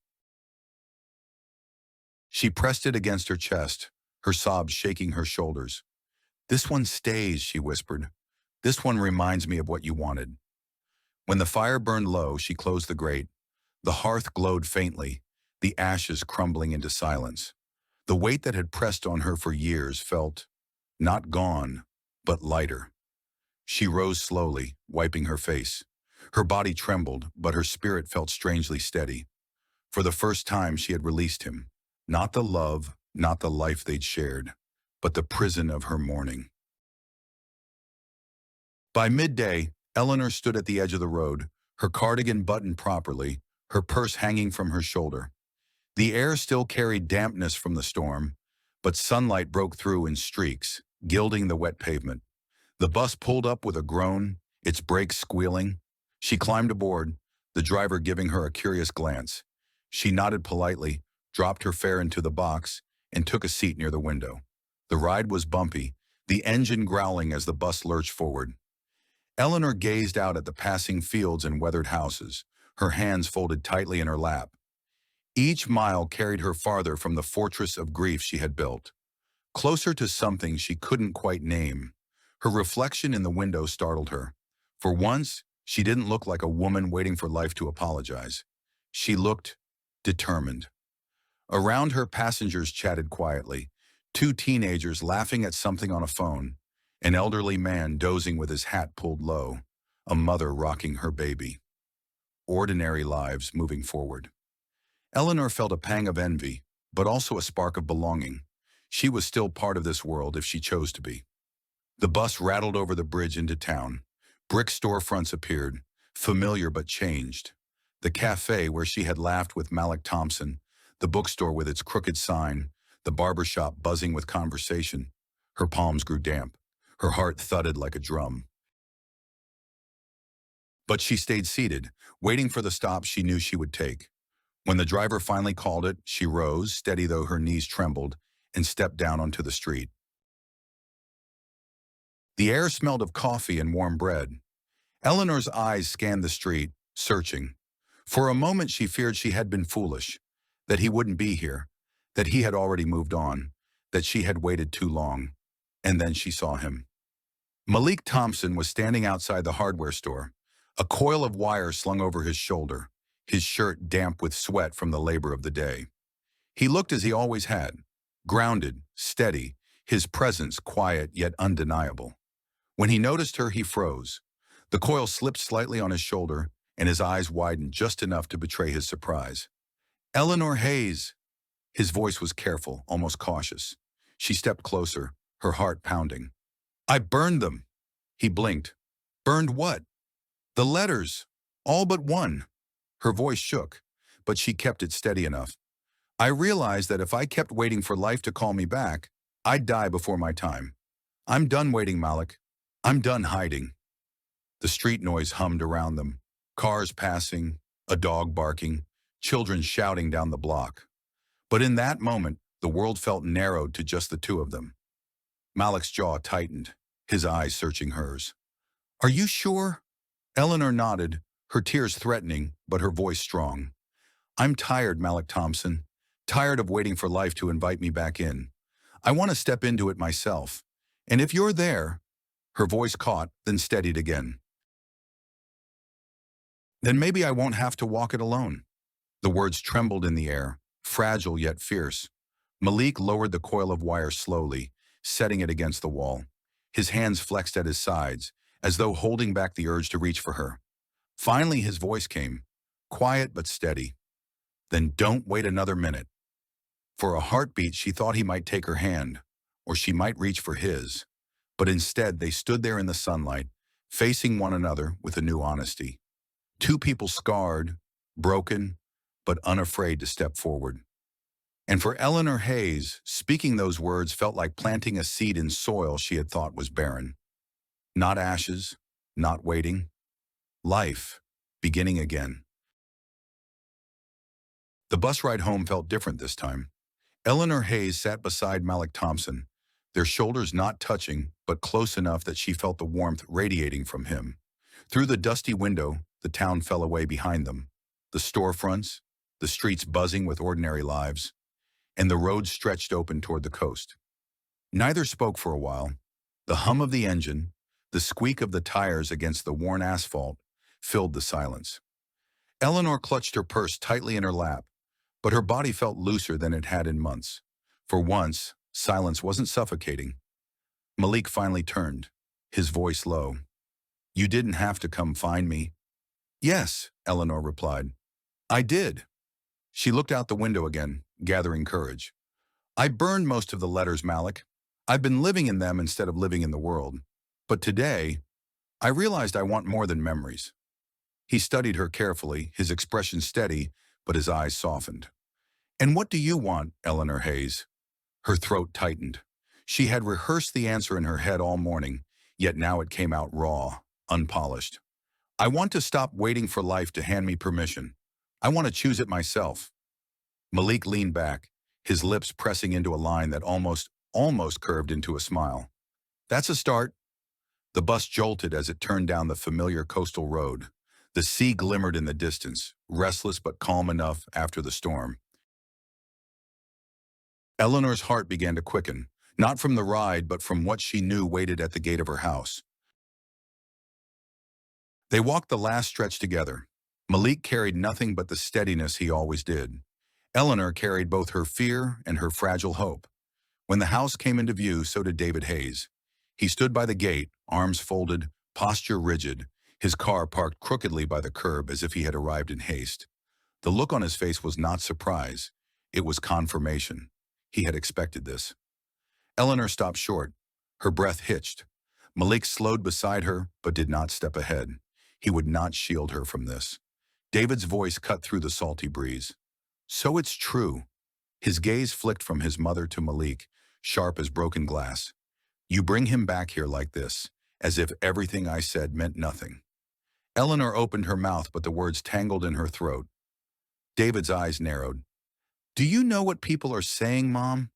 She pressed it against her chest, her sobs shaking her shoulders. This one stays, she whispered. This one reminds me of what you wanted. When the fire burned low, she closed the grate. The hearth glowed faintly, the ashes crumbling into silence. The weight that had pressed on her for years felt not gone, but lighter. She rose slowly, wiping her face. Her body trembled, but her spirit felt strangely steady. For the first time, she had released him. Not the love, not the life they'd shared, but the prison of her mourning. By midday, Eleanor stood at the edge of the road, her cardigan buttoned properly, her purse hanging from her shoulder. The air still carried dampness from the storm, but sunlight broke through in streaks, gilding the wet pavement. The bus pulled up with a groan, its brakes squealing. She climbed aboard, the driver giving her a curious glance. She nodded politely, dropped her fare into the box, and took a seat near the window. The ride was bumpy, the engine growling as the bus lurched forward. Eleanor gazed out at the passing fields and weathered houses, her hands folded tightly in her lap. Each mile carried her farther from the fortress of grief she had built, closer to something she couldn't quite name. Her reflection in the window startled her. For once, she didn't look like a woman waiting for life to apologize. She looked determined. Around her, passengers chatted quietly, two teenagers laughing at something on a phone, an elderly man dozing with his hat pulled low, a mother rocking her baby. Ordinary lives moving forward. Eleanor felt a pang of envy, but also a spark of belonging. She was still part of this world if she chose to be. The bus rattled over the bridge into town. Brick storefronts appeared, familiar but changed. The cafe where she had laughed with Malik Thompson, the bookstore with its crooked sign, the barber shop buzzing with conversation. Her palms grew damp. Her heart thudded like a drum. But she stayed seated, waiting for the stop she knew she would take. When the driver finally called it, she rose, steady though her knees trembled, and stepped down onto the street. The air smelled of coffee and warm bread. Eleanor's eyes scanned the street, searching. For a moment she feared she had been foolish, that he wouldn't be here, that he had already moved on, that she had waited too long. And then she saw him. Malik Thompson was standing outside the hardware store, a coil of wire slung over his shoulder, his shirt damp with sweat from the labor of the day. He looked as he always had, grounded, steady, his presence quiet yet undeniable. When he noticed her, he froze. The coil slipped slightly on his shoulder, and his eyes widened just enough to betray his surprise. "Eleanor Hayes." His voice was careful, almost cautious. She stepped closer, her heart pounding. "I burned them." He blinked. "Burned what?" "The letters. All but one." Her voice shook, but she kept it steady enough. "I realized that if I kept waiting for life to call me back, I'd die before my time. I'm done waiting, Malik. I'm done hiding." The street noise hummed around them. Cars passing, a dog barking, children shouting down the block. But in that moment, the world felt narrowed to just the two of them. Malik's jaw tightened, his eyes searching hers. "Are you sure?" Eleanor nodded, her tears threatening, but her voice strong. "I'm tired, Malik Thompson. Tired of waiting for life to invite me back in. I want to step into it myself. And if you're there—" Her voice caught, then steadied again. "Then maybe I won't have to walk it alone." The words trembled in the air, fragile yet fierce. Malik lowered the coil of wire slowly, setting it against the wall. His hands flexed at his sides, as though holding back the urge to reach for her. Finally his voice came, quiet but steady. "Then don't wait another minute." For a heartbeat she thought he might take her hand, or she might reach for his. But instead they stood there in the sunlight, facing one another with a new honesty. Two people scarred, broken, but unafraid to step forward. And for Eleanor Hayes, speaking those words felt like planting a seed in soil she had thought was barren. Not ashes, not waiting. Life, beginning again. The bus ride home felt different this time. Eleanor Hayes sat beside Malik Thompson, their shoulders not touching, but close enough that she felt the warmth radiating from him. Through the dusty window, the town fell away behind them. The storefronts, the streets buzzing with ordinary lives, and the road stretched open toward the coast. Neither spoke for a while. The hum of the engine, the squeak of the tires against the worn asphalt, filled the silence. Eleanor clutched her purse tightly in her lap, but her body felt looser than it had in months. For once, silence wasn't suffocating. Malik finally turned, his voice low. "You didn't have to come find me." "Yes," Eleanor replied. "I did." She looked out the window again, gathering courage. "I burned most of the letters, Malik. I've been living in them instead of living in the world. But today, I realized I want more than memories." He studied her carefully, his expression steady, but his eyes softened. "And what do you want, Eleanor Hayes?" Her throat tightened. She had rehearsed the answer in her head all morning, yet now it came out raw, unpolished. "I want to stop waiting for life to hand me permission. I want to choose it myself." Malik leaned back, his lips pressing into a line that almost curved into a smile. "That's a start." The bus jolted as it turned down the familiar coastal road. The sea glimmered in the distance, restless but calm enough after the storm. Eleanor's heart began to quicken, not from the ride but from what she knew waited at the gate of her house. They walked the last stretch together. Malik carried nothing but the steadiness he always did. Eleanor carried both her fear and her fragile hope. When the house came into view, so did David Hayes. He stood by the gate, arms folded, posture rigid, his car parked crookedly by the curb as if he had arrived in haste. The look on his face was not surprise. It was confirmation. He had expected this. Eleanor stopped short. Her breath hitched. Malik slowed beside her, but did not step ahead. He would not shield her from this. David's voice cut through the salty breeze. So it's true. His gaze flicked from his mother to Malik, sharp as broken glass. You bring him back here like this, as if everything I said meant nothing. Eleanor opened her mouth, but the words tangled in her throat. David's eyes narrowed. Do you know what people are saying, Mom?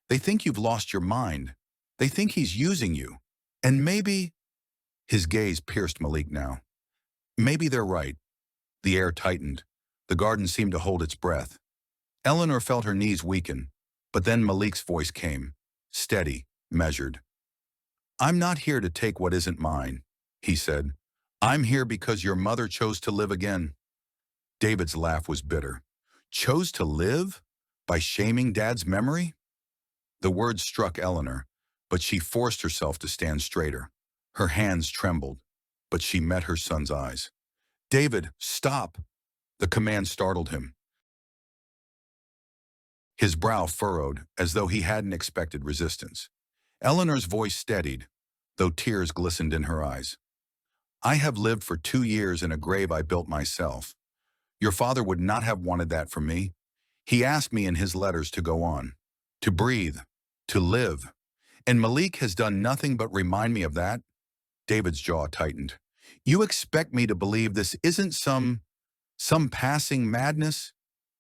They think you've lost your mind. They think he's using you. And maybe... His gaze pierced Malik now. Maybe they're right. The air tightened. The garden seemed to hold its breath. Eleanor felt her knees weaken, but then Malik's voice came, steady, measured. I'm not here to take what isn't mine, he said. I'm here because your mother chose to live again. David's laugh was bitter. Chose to live? By shaming Dad's memory? The words struck Eleanor, but she forced herself to stand straighter. Her hands trembled, but she met her son's eyes. David, stop! The command startled him. His brow furrowed, as though he hadn't expected resistance. Eleanor's voice steadied, though tears glistened in her eyes. I have lived for 2 years in a grave I built myself. Your father would not have wanted that for me. He asked me in his letters to go on, to breathe, to live. And Malik has done nothing but remind me of that. David's jaw tightened. You expect me to believe this isn't some passing madness?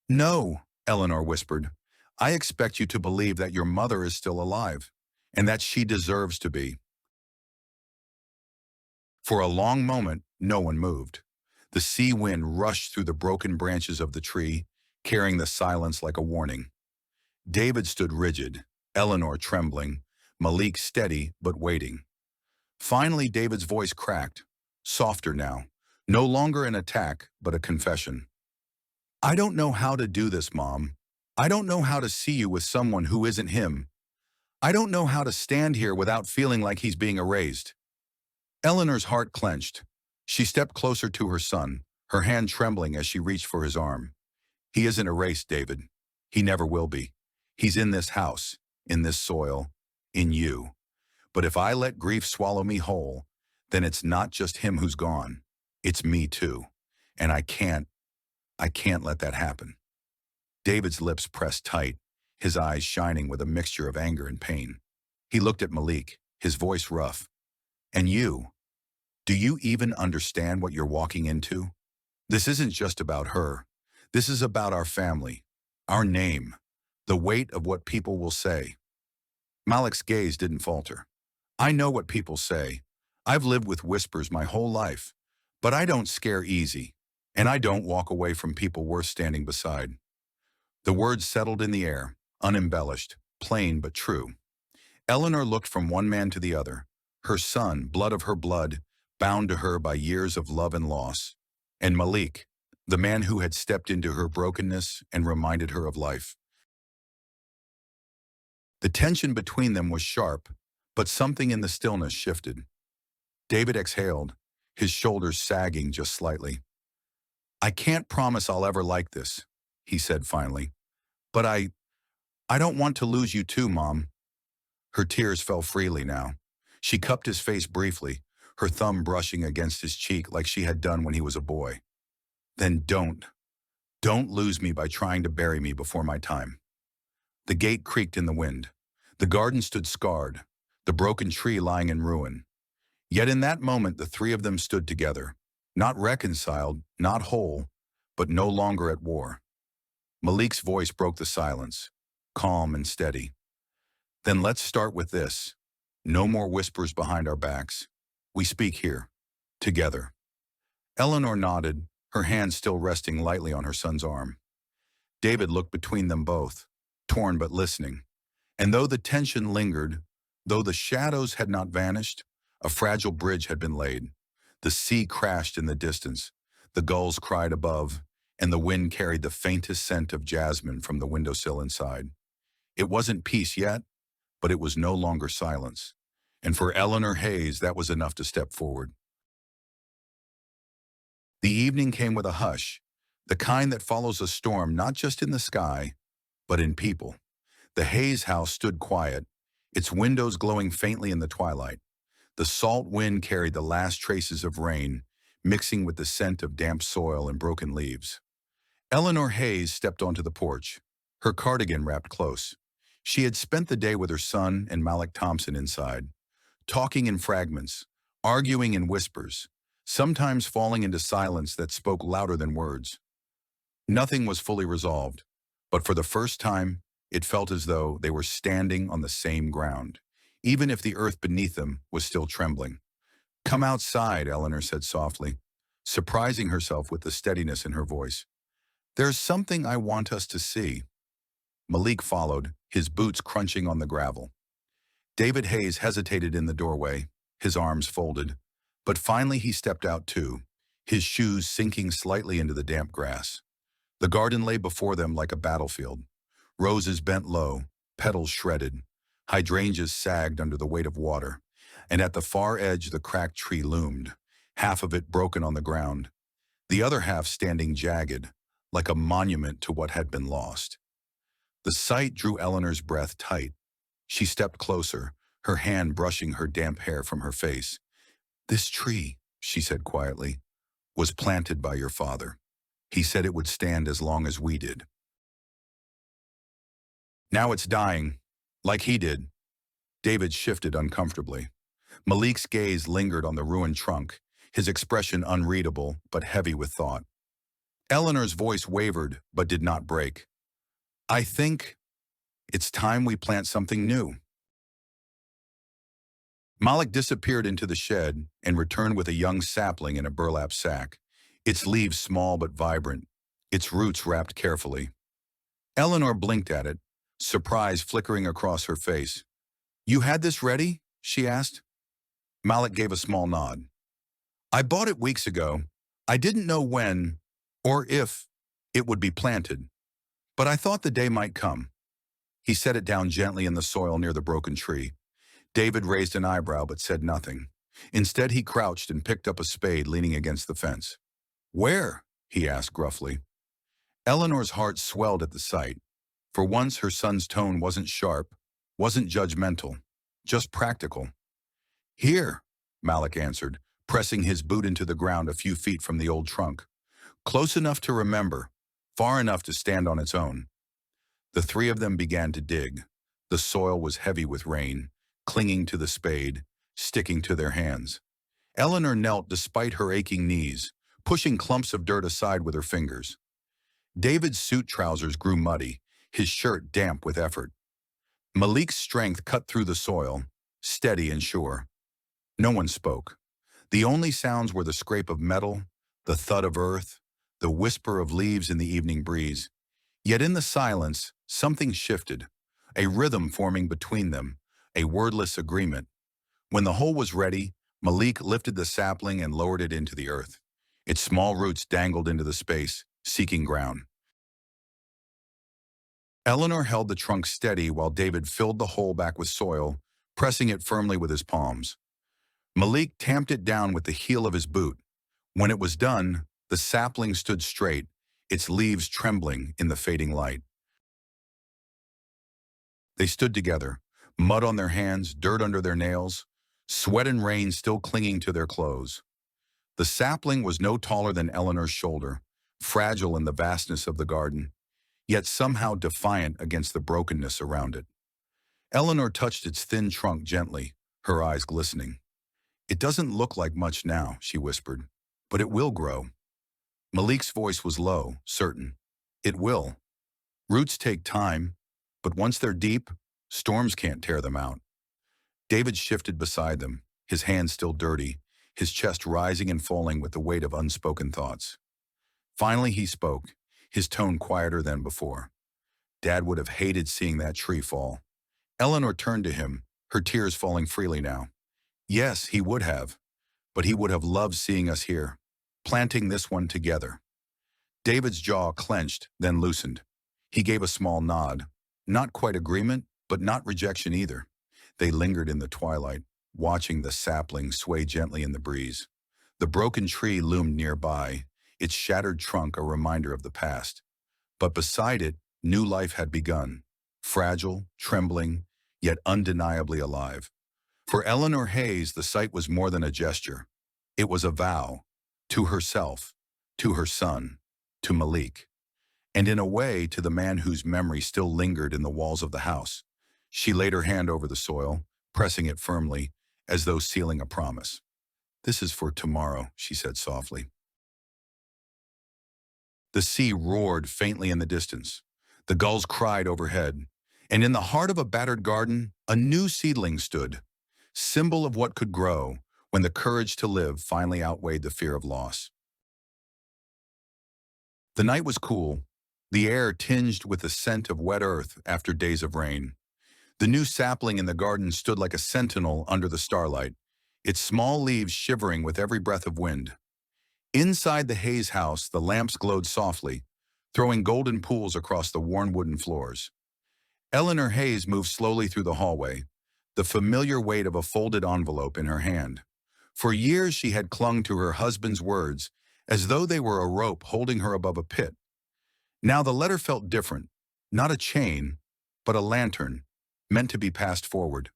No, Eleanor whispered. I expect you to believe that your mother is still alive, and that she deserves to be. For a long moment, no one moved. The sea wind rushed through the broken branches of the tree, carrying the silence like a warning. David stood rigid, Eleanor trembling, Malik steady but waiting. Finally, David's voice cracked, softer now, no longer an attack, but a confession. I don't know how to do this, Mom. I don't know how to see you with someone who isn't him. I don't know how to stand here without feeling like he's being erased. Eleanor's heart clenched. She stepped closer to her son, her hand trembling as she reached for his arm. He isn't erased, David. He never will be. He's in this house, in this soil, in you. But if I let grief swallow me whole, then it's not just him who's gone. It's me too. And I can't let that happen. David's lips pressed tight, his eyes shining with a mixture of anger and pain. He looked at Malik, his voice rough. And you? Do you even understand what you're walking into? This isn't just about her. This is about our family, our name, the weight of what people will say. Malik's gaze didn't falter. I know what people say. I've lived with whispers my whole life, but I don't scare easy, and I don't walk away from people worth standing beside. The words settled in the air, unembellished, plain but true. Eleanor looked from one man to the other, her son, blood of her blood, bound to her by years of love and loss, and Malik, the man who had stepped into her brokenness and reminded her of life. The tension between them was sharp, but something in the stillness shifted. David exhaled, his shoulders sagging just slightly. I can't promise I'll ever like this, he said finally. But I don't want to lose you too, Mom. Her tears fell freely now. She cupped his face briefly, her thumb brushing against his cheek like she had done when he was a boy. Then don't lose me by trying to bury me before my time. The gate creaked in the wind. The garden stood scarred, the broken tree lying in ruin. Yet in that moment the three of them stood together, not reconciled, not whole, but no longer at war. Malik's voice broke the silence, calm and steady. Then let's start with this. No more whispers behind our backs. We speak here, together. Eleanor nodded, her hand still resting lightly on her son's arm. David looked between them both, torn but listening. And though the tension lingered, though the shadows had not vanished, a fragile bridge had been laid. The sea crashed in the distance, the gulls cried above, and the wind carried the faintest scent of jasmine from the windowsill inside. It wasn't peace yet, but it was no longer silence. And for Eleanor Hayes, that was enough to step forward. The evening came with a hush, the kind that follows a storm not just in the sky, but in people. The Hayes house stood quiet, its windows glowing faintly in the twilight. The salt wind carried the last traces of rain, mixing with the scent of damp soil and broken leaves. Eleanor Hayes stepped onto the porch, her cardigan wrapped close. She had spent the day with her son and Malik Thompson inside, talking in fragments, arguing in whispers, sometimes falling into silence that spoke louder than words. Nothing was fully resolved, but for the first time, it felt as though they were standing on the same ground, even if the earth beneath them was still trembling. "Come outside," Eleanor said softly, surprising herself with the steadiness in her voice. "There's something I want us to see." Malik followed, his boots crunching on the gravel. David Hayes hesitated in the doorway, his arms folded, but finally he stepped out too, his shoes sinking slightly into the damp grass. The garden lay before them like a battlefield. Roses bent low, petals shredded, hydrangeas sagged under the weight of water, and at the far edge the cracked tree loomed, half of it broken on the ground, the other half standing jagged, like a monument to what had been lost. The sight drew Eleanor's breath tight. She stepped closer, her hand brushing her damp hair from her face. "This tree," she said quietly, "was planted by your father. He said it would stand as long as we did. Now it's dying, like he did." David shifted uncomfortably. Malik's gaze lingered on the ruined trunk, his expression unreadable but heavy with thought. Eleanor's voice wavered but did not break. "I think it's time we plant something new." Malik disappeared into the shed and returned with a young sapling in a burlap sack, its leaves small but vibrant, its roots wrapped carefully. Eleanor blinked at it, surprise flickering across her face. "You had this ready?" she asked. Malik gave a small nod. "I bought it weeks ago. I didn't know when, or if, it would be planted, but I thought the day might come." He set it down gently in the soil near the broken tree. David raised an eyebrow but said nothing. Instead, he crouched and picked up a spade leaning against the fence. "Where?" he asked gruffly. Eleanor's heart swelled at the sight. For once, her son's tone wasn't sharp, wasn't judgmental, just practical. "Here," Malik answered, pressing his boot into the ground a few feet from the old trunk. "Close enough to remember, far enough to stand on its own." The three of them began to dig. The soil was heavy with rain, clinging to the spade, sticking to their hands. Eleanor knelt despite her aching knees, pushing clumps of dirt aside with her fingers. David's suit trousers grew muddy, his shirt damp with effort. Malik's strength cut through the soil, steady and sure. No one spoke. The only sounds were the scrape of metal, the thud of earth, the whisper of leaves in the evening breeze. Yet in the silence, something shifted, a rhythm forming between them, a wordless agreement. When the hole was ready, Malik lifted the sapling and lowered it into the earth. Its small roots dangled into the space, seeking ground. Eleanor held the trunk steady while David filled the hole back with soil, pressing it firmly with his palms. Malik tamped it down with the heel of his boot. When it was done, the sapling stood straight, its leaves trembling in the fading light. They stood together, mud on their hands, dirt under their nails, sweat and rain still clinging to their clothes. The sapling was no taller than Eleanor's shoulder, fragile in the vastness of the garden, yet somehow defiant against the brokenness around it. Eleanor touched its thin trunk gently, her eyes glistening. "It doesn't look like much now," she whispered, "but it will grow." Malik's voice was low, certain. "It will. Roots take time, but once they're deep, storms can't tear them out." David shifted beside them, his hands still dirty, his chest rising and falling with the weight of unspoken thoughts. Finally he spoke, his tone quieter than before. "Dad would have hated seeing that tree fall." Eleanor turned to him, her tears falling freely now. "Yes, he would have, but he would have loved seeing us here, planting this one together." David's jaw clenched, then loosened. He gave a small nod, not quite agreement, but not rejection either. They lingered in the twilight, watching the sapling sway gently in the breeze. The broken tree loomed nearby, its shattered trunk a reminder of the past. But beside it, new life had begun, fragile, trembling, yet undeniably alive. For Eleanor Hayes, the sight was more than a gesture. It was a vow to herself, to her son, to Malik, and in a way to the man whose memory still lingered in the walls of the house. She laid her hand over the soil, pressing it firmly, as though sealing a promise. "This is for tomorrow," she said softly. The sea roared faintly in the distance. The gulls cried overhead. And in the heart of a battered garden, a new seedling stood, symbol of what could grow when the courage to live finally outweighed the fear of loss. The night was cool, the air tinged with the scent of wet earth after days of rain. The new sapling in the garden stood like a sentinel under the starlight, its small leaves shivering with every breath of wind. Inside the Hayes house, the lamps glowed softly, throwing golden pools across the worn wooden floors. Eleanor Hayes moved slowly through the hallway, the familiar weight of a folded envelope in her hand. For years she had clung to her husband's words as though they were a rope holding her above a pit. Now the letter felt different, not a chain, but a lantern, meant to be passed forward.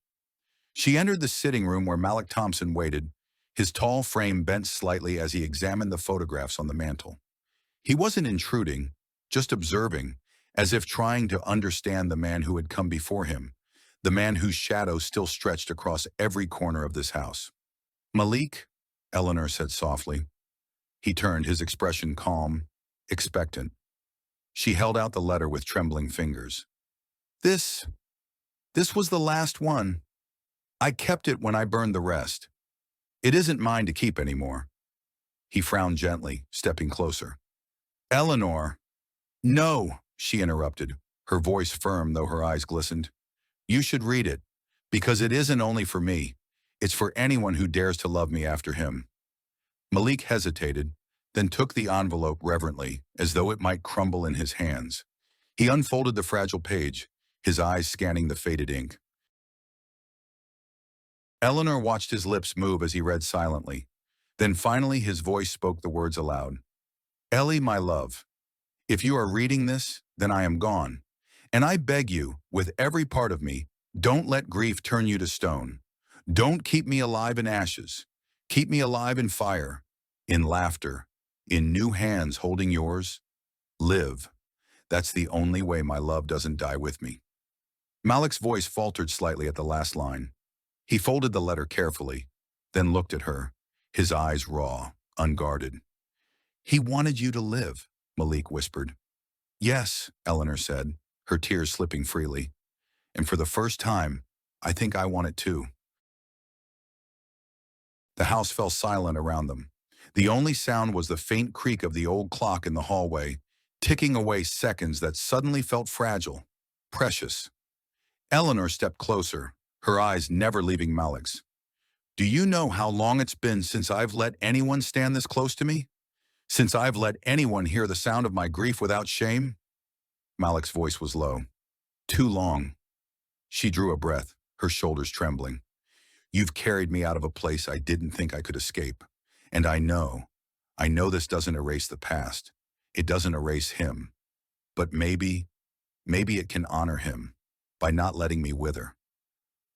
She entered the sitting room where Malik Thompson waited, his tall frame bent slightly as he examined the photographs on the mantel. He wasn't intruding, just observing, as if trying to understand the man who had come before him, the man whose shadow still stretched across every corner of this house. "Malik," Eleanor said softly. He turned, his expression calm, expectant. She held out the letter with trembling fingers. This was the last one. I kept it when I burned the rest. It isn't mine to keep anymore." He frowned gently, stepping closer. "Eleanor." "No," she interrupted, her voice firm though her eyes glistened. "You should read it, because it isn't only for me. It's for anyone who dares to love me after him." Malik hesitated, then took the envelope reverently, as though it might crumble in his hands. He unfolded the fragile page, his eyes scanning the faded ink. Eleanor watched his lips move as he read silently. Then finally his voice spoke the words aloud. "Ellie, my love, if you are reading this, then I am gone. And I beg you, with every part of me, don't let grief turn you to stone. Don't keep me alive in ashes. Keep me alive in fire, in laughter, in new hands holding yours. Live. That's the only way my love doesn't die with me." Malik's voice faltered slightly at the last line. He folded the letter carefully, then looked at her, his eyes raw, unguarded. "He wanted you to live," Malik whispered. "Yes," Eleanor said, her tears slipping freely. "And for the first time, I think I want it too." The house fell silent around them. The only sound was the faint creak of the old clock in the hallway, ticking away seconds that suddenly felt fragile, precious. Eleanor stepped closer, her eyes never leaving Malik's. "Do you know how long it's been since I've let anyone stand this close to me? Since I've let anyone hear the sound of my grief without shame?" Malik's voice was low. "Too long." She drew a breath, her shoulders trembling. "You've carried me out of a place I didn't think I could escape. And I know this doesn't erase the past. It doesn't erase him. But maybe it can honor him by not letting me wither."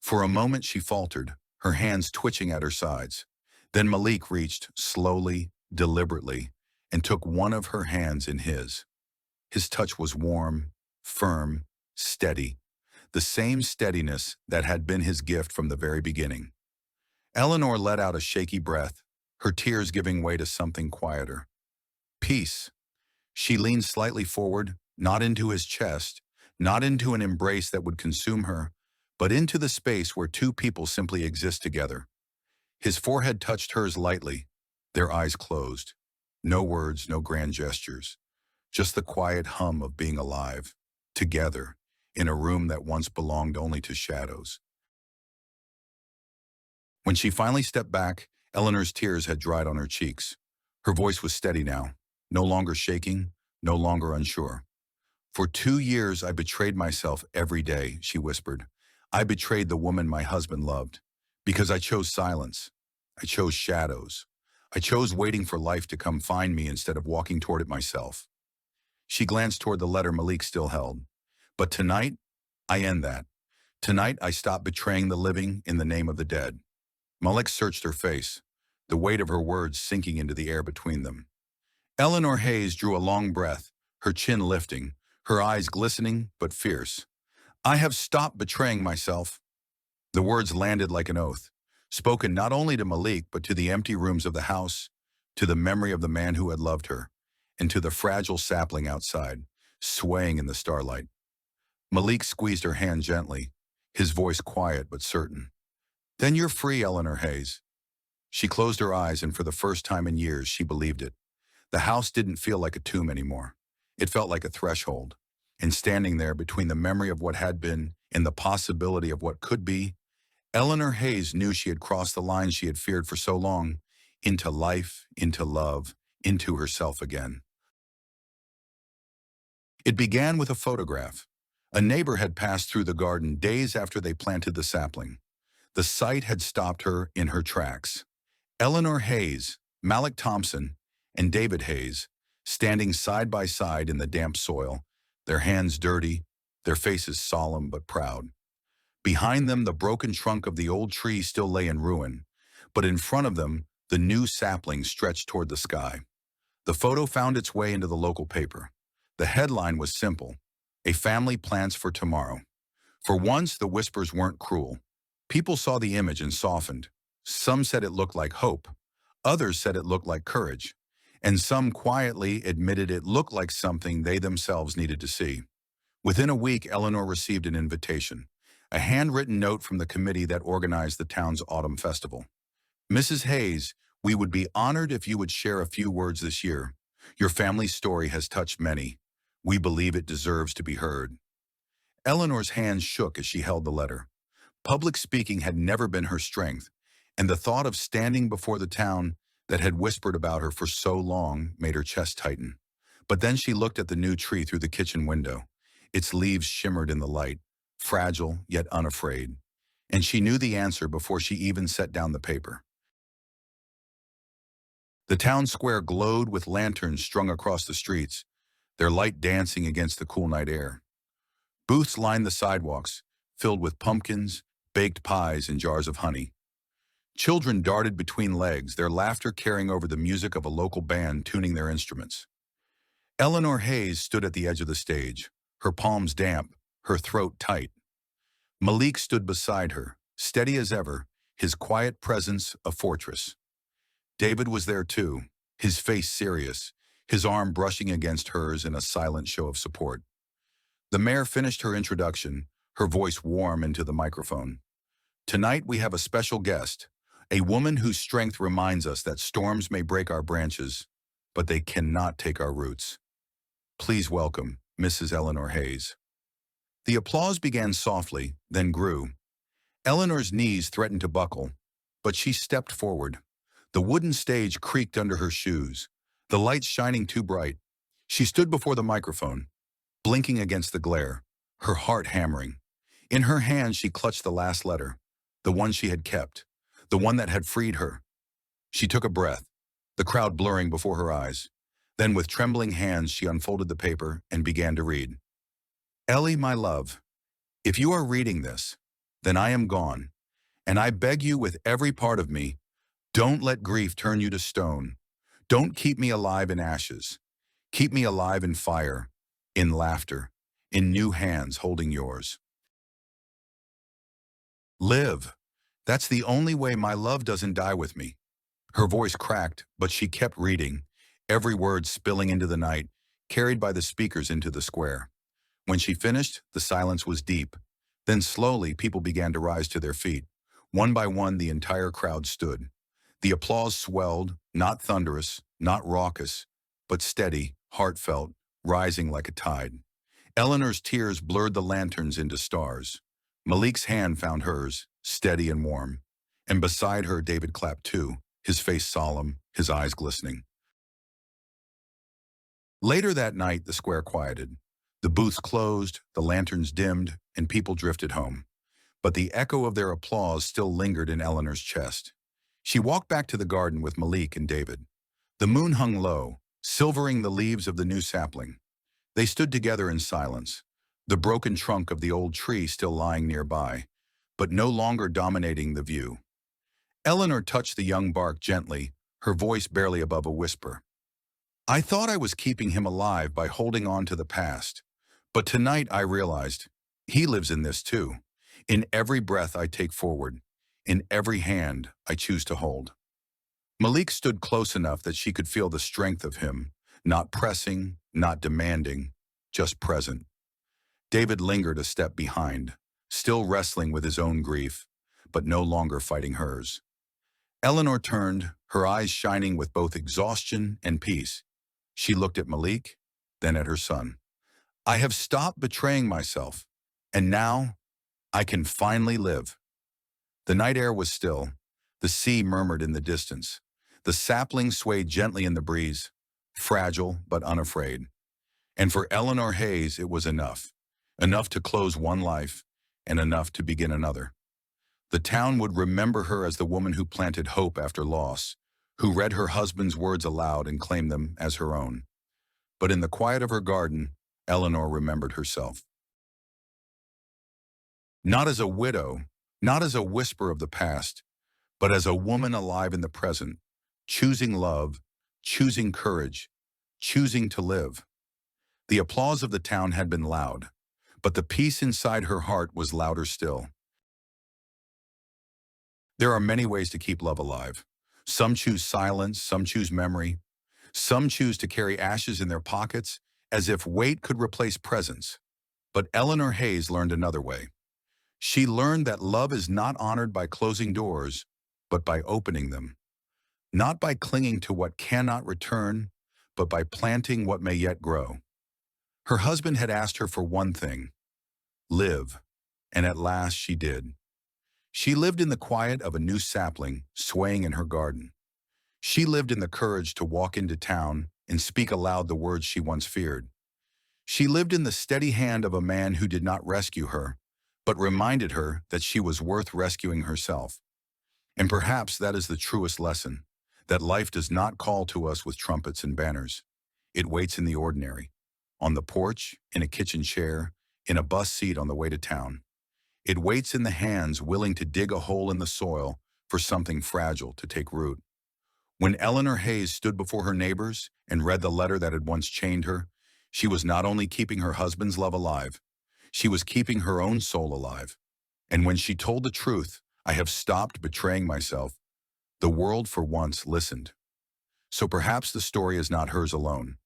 For a moment she faltered, her hands twitching at her sides. Then Malik reached, slowly, deliberately, and took one of her hands in his. His touch was warm, firm, steady, the same steadiness that had been his gift from the very beginning. Eleanor let out a shaky breath, her tears giving way to something quieter. Peace. She leaned slightly forward, not into his chest, not into an embrace that would consume her, but into the space where two people simply exist together. His forehead touched hers lightly, their eyes closed. No words, no grand gestures, just the quiet hum of being alive, together, in a room that once belonged only to shadows. When she finally stepped back, Eleanor's tears had dried on her cheeks. Her voice was steady now, no longer shaking, no longer unsure. "For 2 years I betrayed myself every day," she whispered. "I betrayed the woman my husband loved, because I chose silence. I chose shadows. I chose waiting for life to come find me instead of walking toward it myself." She glanced toward the letter Malik still held. "But tonight, I end that. Tonight, I stopped betraying the living in the name of the dead. Malik searched her face, the weight of her words sinking into the air between them. Eleanor Hayes drew a long breath, her chin lifting, her eyes glistening but fierce. I have stopped betraying myself. The words landed like an oath, spoken not only to Malik but to the empty rooms of the house, to the memory of the man who had loved her, and to the fragile sapling outside, swaying in the starlight. Malik squeezed her hand gently, his voice quiet but certain. Then you're free, Eleanor Hayes. She closed her eyes, and for the first time in years, she believed it. The house didn't feel like a tomb anymore. It felt like a threshold. And standing there between the memory of what had been and the possibility of what could be, Eleanor Hayes knew she had crossed the line she had feared for so long, into life, into love, into herself again. It began with a photograph. A neighbor had passed through the garden days after they planted the sapling. The sight had stopped her in her tracks. Eleanor Hayes, Malik Thompson, and David Hayes, standing side by side in the damp soil, their hands dirty, their faces solemn but proud. Behind them, the broken trunk of the old tree still lay in ruin, but in front of them, the new sapling stretched toward the sky. The photo found its way into the local paper. The headline was simple: "A family plans for tomorrow." For once, the whispers weren't cruel. People saw the image and softened. Some said it looked like hope. Others said it looked like courage. And some quietly admitted it looked like something they themselves needed to see. Within a week, Eleanor received an invitation, a handwritten note from the committee that organized the town's autumn festival. Mrs. Hayes, we would be honored if you would share a few words this year. Your family's story has touched many. We believe it deserves to be heard. Eleanor's hands shook as she held the letter. Public speaking had never been her strength, and the thought of standing before the town that had whispered about her for so long made her chest tighten. But then she looked at the new tree through the kitchen window. Its leaves shimmered in the light, fragile yet unafraid. And she knew the answer before she even set down the paper. The town square glowed with lanterns strung across the streets, their light dancing against the cool night air. Booths lined the sidewalks, filled with pumpkins, baked pies, and jars of honey. Children darted between legs, their laughter carrying over the music of a local band tuning their instruments. Eleanor Hayes stood at the edge of the stage, her palms damp, her throat tight. Malik stood beside her, steady as ever, his quiet presence a fortress. David was there too, his face serious, his arm brushing against hers in a silent show of support. The mayor finished her introduction, her voice warm into the microphone. Tonight we have a special guest, a woman whose strength reminds us that storms may break our branches, but they cannot take our roots. Please welcome Mrs. Eleanor Hayes. The applause began softly, then grew. Eleanor's knees threatened to buckle, but she stepped forward. The wooden stage creaked under her shoes, the lights shining too bright. She stood before the microphone, blinking against the glare, her heart hammering. In her hand she clutched the last letter, the one she had kept, the one that had freed her. She took a breath, the crowd blurring before her eyes. Then with trembling hands she unfolded the paper and began to read. Ellie, my love, if you are reading this, then I am gone, and I beg you with every part of me, don't let grief turn you to stone. Don't keep me alive in ashes. Keep me alive in fire, in laughter, in new hands holding yours. Live. That's the only way my love doesn't die with me. Her voice cracked, but she kept reading, every word spilling into the night, carried by the speakers into the square. When she finished, the silence was deep. Then slowly, people began to rise to their feet. One by one, the entire crowd stood. The applause swelled, not thunderous, not raucous, but steady, heartfelt, rising like a tide. Eleanor's tears blurred the lanterns into stars. Malik's hand found hers, steady and warm. And beside her, David clapped too, his face solemn, his eyes glistening. Later that night, the square quieted. The booths closed, the lanterns dimmed, and people drifted home. But the echo of their applause still lingered in Eleanor's chest. She walked back to the garden with Malik and David. The moon hung low, silvering the leaves of the new sapling. They stood together in silence, the broken trunk of the old tree still lying nearby, but no longer dominating the view. Eleanor touched the young bark gently, her voice barely above a whisper. I thought I was keeping him alive by holding on to the past, but tonight I realized he lives in this too, in every breath I take forward, in every hand I choose to hold. Malik stood close enough that she could feel the strength of him, not pressing, not demanding, just present. David lingered a step behind, still wrestling with his own grief, but no longer fighting hers. Eleanor turned, her eyes shining with both exhaustion and peace. She looked at Malik, then at her son. I have stopped betraying myself, and now I can finally live. The night air was still. The sea murmured in the distance. The saplings swayed gently in the breeze, fragile but unafraid. And for Eleanor Hayes, it was enough. Enough to close one life, and enough to begin another. The town would remember her as the woman who planted hope after loss, who read her husband's words aloud and claimed them as her own. But in the quiet of her garden, Eleanor remembered herself. Not as a widow, not as a whisper of the past, but as a woman alive in the present, choosing love, choosing courage, choosing to live. The applause of the town had been loud, but the peace inside her heart was louder still. There are many ways to keep love alive. Some choose silence, some choose memory. Some choose to carry ashes in their pockets as if weight could replace presence. But Eleanor Hayes learned another way. She learned that love is not honored by closing doors, but by opening them. Not by clinging to what cannot return, but by planting what may yet grow. Her husband had asked her for one thing: live, and at last she did. She lived in the quiet of a new sapling swaying in her garden. She lived in the courage to walk into town and speak aloud the words she once feared. She lived in the steady hand of a man who did not rescue her, but reminded her that she was worth rescuing herself. And perhaps that is the truest lesson, that life does not call to us with trumpets and banners. It waits in the ordinary, on the porch, in a kitchen chair, in a bus seat on the way to town. It waits in the hands willing to dig a hole in the soil for something fragile to take root. When Eleanor Hayes stood before her neighbors and read the letter that had once chained her, she was not only keeping her husband's love alive, she was keeping her own soul alive. And when she told the truth, I have stopped betraying myself, the world for once listened. So perhaps the story is not hers alone.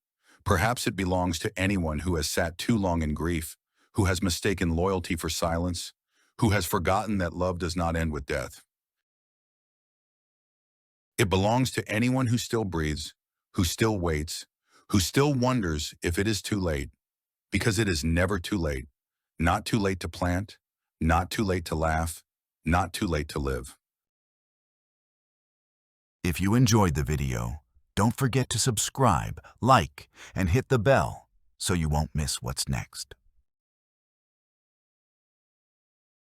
Perhaps it belongs to anyone who has sat too long in grief, who has mistaken loyalty for silence, who has forgotten that love does not end with death. It belongs to anyone who still breathes, who still waits, who still wonders if it is too late, because it is never too late. Not too late to plant, not too late to laugh, not too late to live. If you enjoyed the video, don't forget to subscribe, like, and hit the bell so you won't miss what's next.